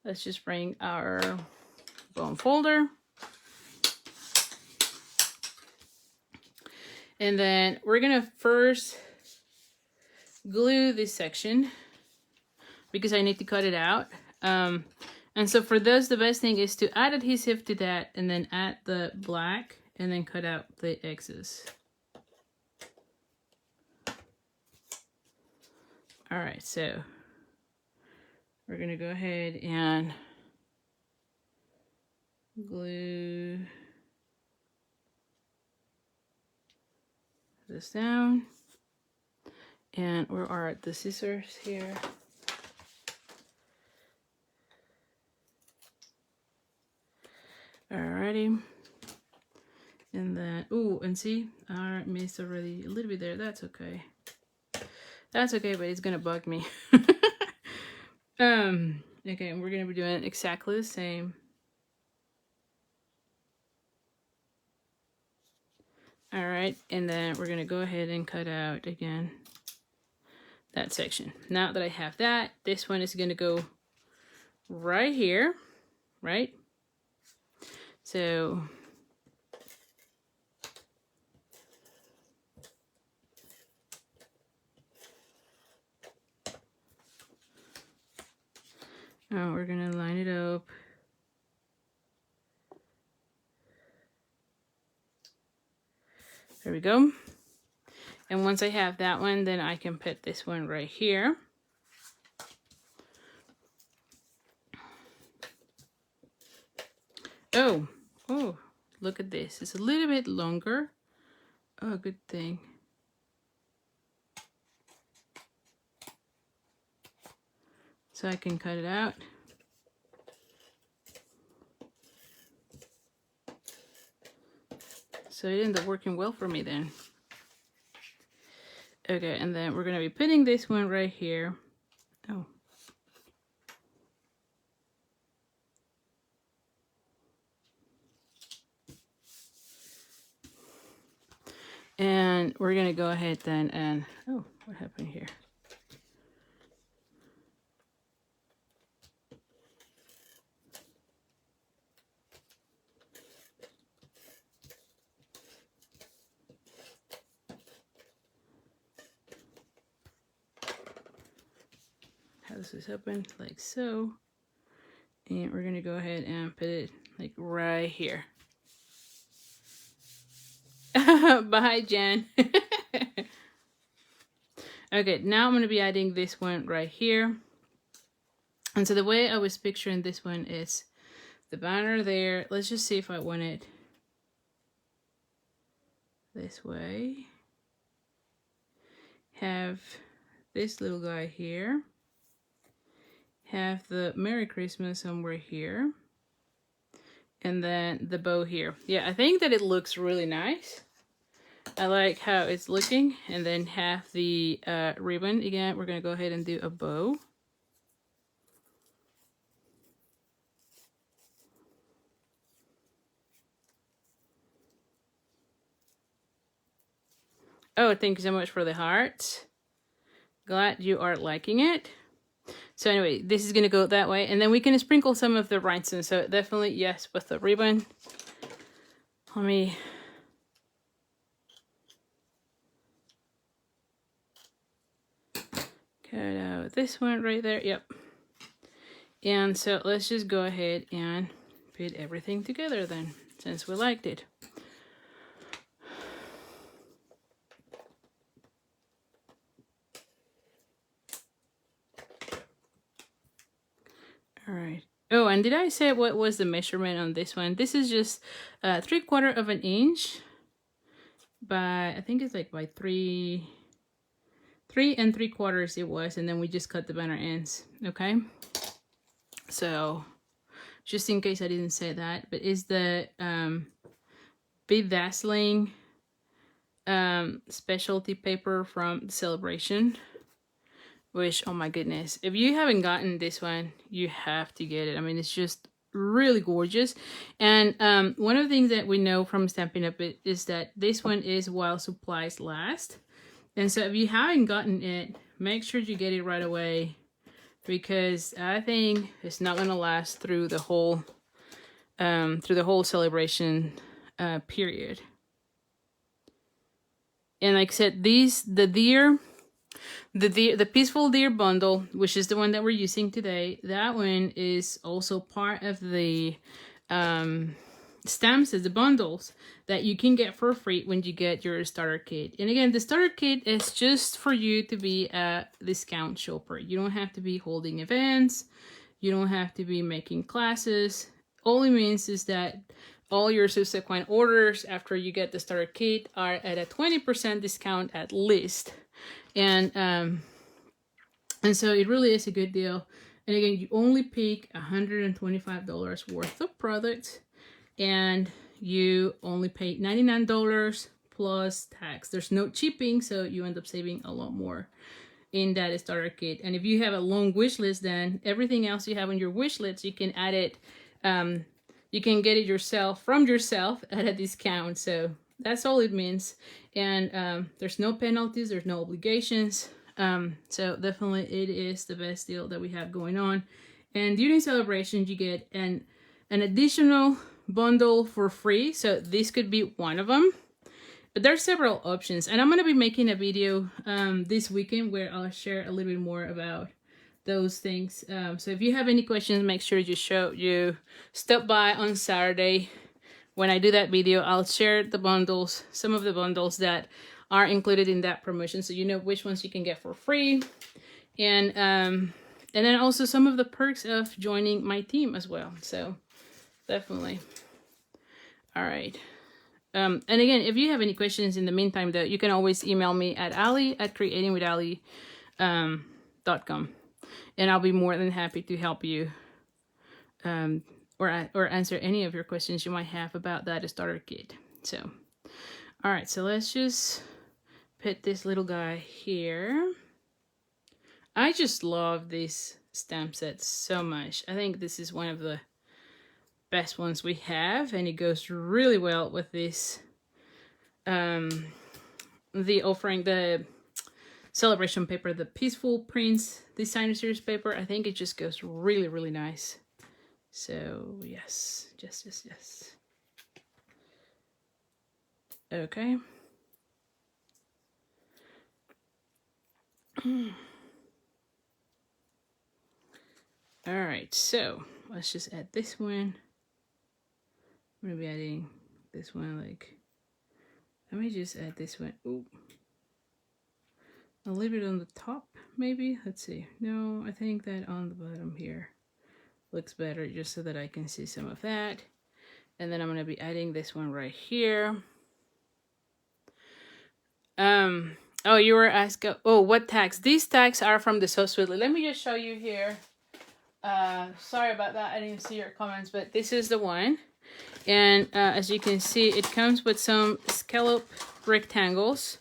Let's just bring our bone folder. And then we're gonna first glue this section because I need to cut it out. And so for those, the best thing is to add adhesive to that and then add the black and then cut out the excess. All right, so we're gonna go ahead and glue this down. And where are the scissors here? Alrighty. And then, ooh, and see, I missed already a little bit there. That's okay. That's okay, but it's gonna bug me. Okay, and we're gonna be doing exactly the same. All right, and then we're gonna go ahead and cut out again that section. Now that I have that, this one is gonna go right here, right? So now we're gonna line it up. There we go. And once I have that one, then I can put this one right here. Oh, look at this. It's a little bit longer. Oh, good thing. So I can cut it out. So it ended up working well for me then. Okay, and then we're gonna be putting this one right here. Oh. And we're gonna go ahead then and, oh, what happened here? How does this happen? Like so. And we're gonna go ahead and put it like right here. Bye, Jen. Okay, now I'm gonna be adding this one right here. And so the way I was picturing this one is the banner there. Let's just see if I want it this way. Have this little guy here. Have the Merry Christmas somewhere here. And then the bow here. Yeah, I think that it looks really nice. I like how it's looking. And then have the ribbon. Again, we're going to go ahead and do a bow. Oh, thank you so much for the hearts. Glad you are liking it. So anyway, this is going to go that way. And then we can sprinkle some of the rhinestones. So definitely, yes, with the ribbon. Let me... cut out this one right there. Yep. And so let's just go ahead and put everything together then, since we liked it. Oh, and did I say what was the measurement on this one? This is just 3/4 of an inch by, I think it's like by 3 3 3/4 it was, and then we just cut the banner ends. Okay, so just in case I didn't say that, but is the bedazzling specialty paper from the Celebration, which, oh my goodness, if you haven't gotten this one, you have to get it. I mean, it's just really gorgeous. And one of the things that we know from Stampin' Up! Is that this one is while supplies last. And so if you haven't gotten it, make sure you get it right away, because I think it's not gonna last through the whole celebration period. And like I said, the Peaceful Deer bundle, which is the one that we're using today, that one is also part of the stamps, the bundles that you can get for free when you get your starter kit. And again, the starter kit is just for you to be a discount shopper. You don't have to be holding events. You don't have to be making classes. All it means is that all your subsequent orders after you get the starter kit are at a 20% discount at least. And so it really is a good deal. And again, you only pick $125 worth of products, and you only pay $99 plus tax. There's no shipping, so you end up saving a lot more in that starter kit. And if you have a long wish list, then everything else you have on your wish list, you can add it. You can get it from yourself at a discount. So that's all it means. And there's no penalties, there's no obligations. So definitely it is the best deal that we have going on. And during celebrations, you get an additional bundle for free. So this could be one of them. But there's several options. And I'm going to be making a video this weekend where I'll share a little bit more about those things. So if you have any questions, make sure you stop by on Saturday. When I do that video, I'll share the bundles, some of the bundles that are included in that promotion, so you know which ones you can get for free. And then also some of the perks of joining my team as well. So definitely. All right. And again, if you have any questions in the meantime, though, you can always email me at ali@creatingwithali.com. And I'll be more than happy to help you or answer any of your questions you might have about that starter kit. So, all right, so let's just put this little guy here. I just love this stamp set so much. I think this is one of the best ones we have, and it goes really well with this the celebration paper, the Peaceful Prince Designer Series paper. I think it just goes really, really nice. So yes. Okay. All right, so let's just add this one. I'm gonna be adding this one, like, let me just add this one. Ooh. A little bit on the top, maybe. Let's see. No, I think that on the bottom here looks better, just so that I can see some of that. And then I'm going to be adding this one right here. Oh, you were asking, oh, what tags? These tags are from the So Sweetly. Let me just show you here. Sorry about that, I didn't see your comments, but this is the one. And as you can see, it comes with some scallop rectangles.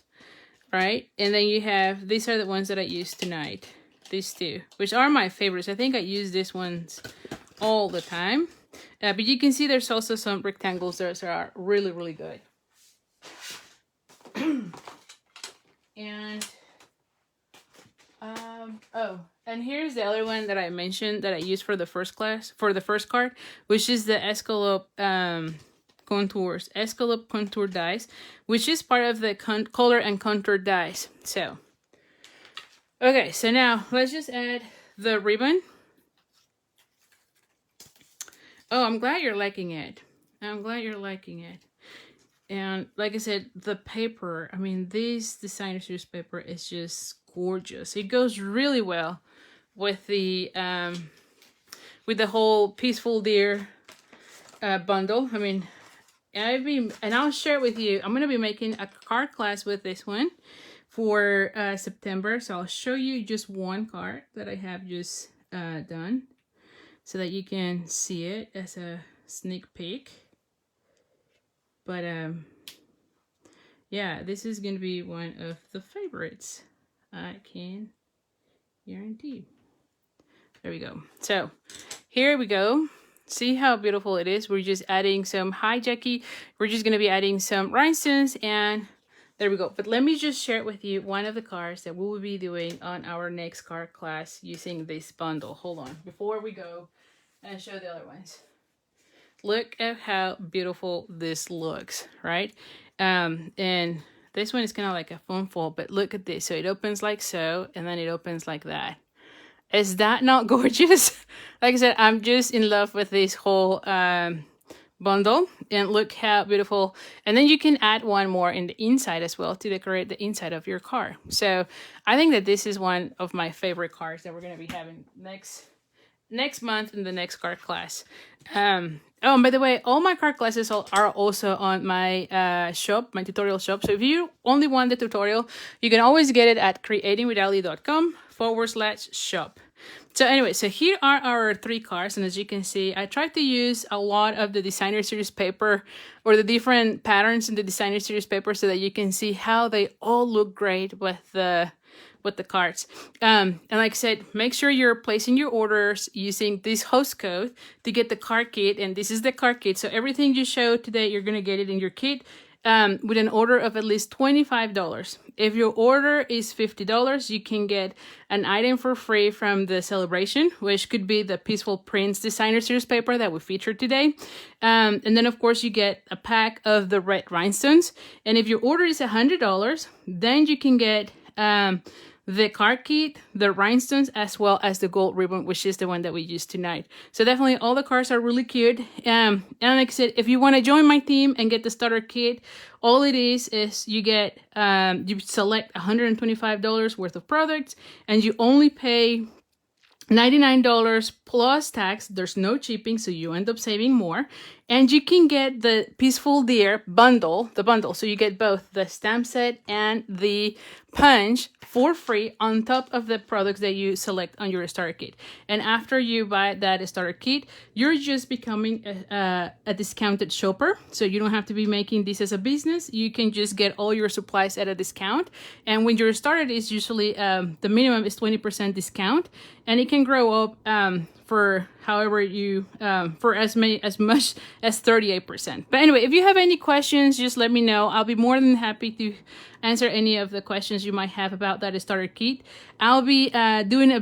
Right, and then you have, these are the ones that I used tonight, these two, which are my favorites. I think I use these ones all the time, but you can see there's also some rectangles that are really, really good. And oh, and here's the other one that I mentioned that I used for the first card, which is the Escalope Escalope contour dies, which is part of the color and contour dies. So, okay, so now let's just add the ribbon. Oh, I'm glad you're liking it. I'm glad you're liking it. And like I said, the paper, I mean, this designer series paper is just gorgeous. It goes really well with the with the whole Peaceful Deer bundle. I mean, I'll share it with you. I'm gonna be making a card class with this one for September. So I'll show you just one card that I have just done, so that you can see it as a sneak peek. But yeah, this is gonna be one of the favorites, I can guarantee. There we go. So here we go. See how beautiful it is. We're just adding some, hi Jackie, we're just going to be adding some rhinestones, and there we go. But let me just share with you one of the cards that we will be doing on our next card class using this bundle. Hold on, before we go and show the other ones. Look at how beautiful this looks, right? And this one is kind of like a foam fold, but look at this. So it opens like so, and then it opens like that. Is that not gorgeous? Like I said, I'm just in love with this whole bundle, and look how beautiful. And then you can add one more in the inside as well to decorate the inside of your car. So I think that this is one of my favorite cards that we're going to be having next month in the next card class. Oh, and by the way, all my card classes are also on my shop, my tutorial shop. So if you only want the tutorial, you can always get it at creatingwithali.com/shop. So anyway, so here are our 3 cards, and as you can see, I tried to use a lot of the designer series paper, or the different patterns in the designer series paper, so that you can see how they all look great with the cards. And like I said, make sure you're placing your orders using this host code to get the card kit, and this is the card kit. So everything you showed today, you're gonna get it in your kit with an order of at least $25. If your order is $50, you can get an item for free from the celebration, which could be the Peaceful Prints Designer Series paper that we featured today. And then, of course, you get a pack of the red rhinestones. And if your order is $100, then you can get the card kit, the rhinestones, as well as the gold ribbon, which is the one that we used tonight. So definitely all the cards are really cute. And like I said, if you want to join my team and get the starter kit, all it is you get, you select $125 worth of products, and you only pay $99 plus tax. There's no shipping, so you end up saving more. And you can get the Peaceful Deer bundle, the bundle. So you get both the stamp set and the punch for free on top of the products that you select on your starter kit. And after you buy that starter kit, you're just becoming a discounted shopper. So you don't have to be making this as a business. You can just get all your supplies at a discount. And when you're started, it's usually the minimum is 20% discount, and it can grow up for however you for as much as 38%. But anyway, if you have any questions, just let me know. I'll be more than happy to answer any of the questions you might have about that starter kit. I'll be doing a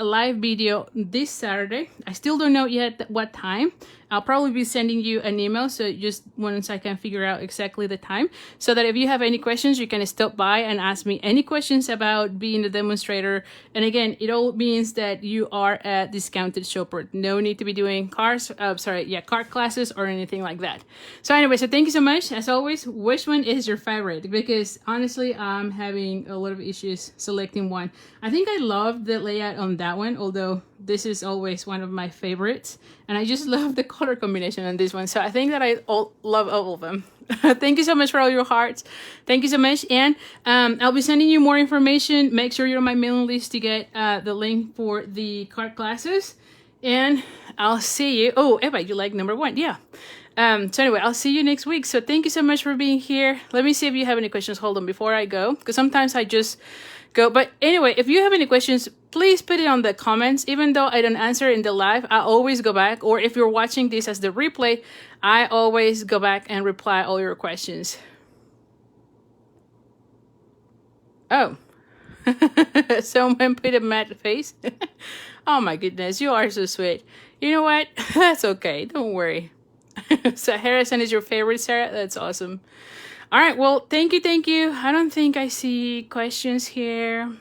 live video this Saturday. I still don't know yet what time. I'll probably be sending you an email, so just once I can figure out exactly the time, so that if you have any questions, you can stop by and ask me any questions about being a demonstrator. And again, it all means that you are a discounted shopper. No need to be doing card classes or anything like that. So anyway, so thank you so much. As always, which one is your favorite? Because honestly, I'm having a lot of issues selecting one. I think I love the layout on that one, although this is always one of my favorites, and I just love the color combination on this one. So I think that I love all of them. Thank you so much for all your hearts. Thank you so much. And I'll be sending you more information. Make sure you're on my mailing list to get the link for the card classes. And I'll see you. Oh, Eva, you like number 1? Yeah. So anyway, I'll see you next week. So thank you so much for being here. Let me see if you have any questions. Hold on before I go, because sometimes I just go. But anyway, if you have any questions, please put it on the comments. Even though I don't answer in the live, I always go back. Or if you're watching this as the replay, I always go back and reply all your questions. Oh, someone put a mad face. Oh my goodness, you are so sweet. You know what? That's okay. Don't worry. So Harrison is your favorite, Sarah? That's awesome. All right, well, thank you. I don't think I see questions here.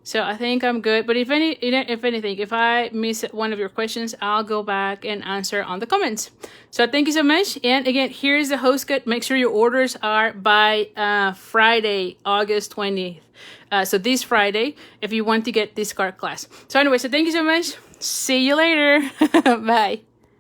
So I think I'm good. But if anything, if I miss one of your questions, I'll go back and answer on the comments. So thank you so much. And again, here's the host code. Make sure your orders are by Friday, August 20th. So this Friday, if you want to get this card class. So anyway, so thank you so much. See you later. Bye.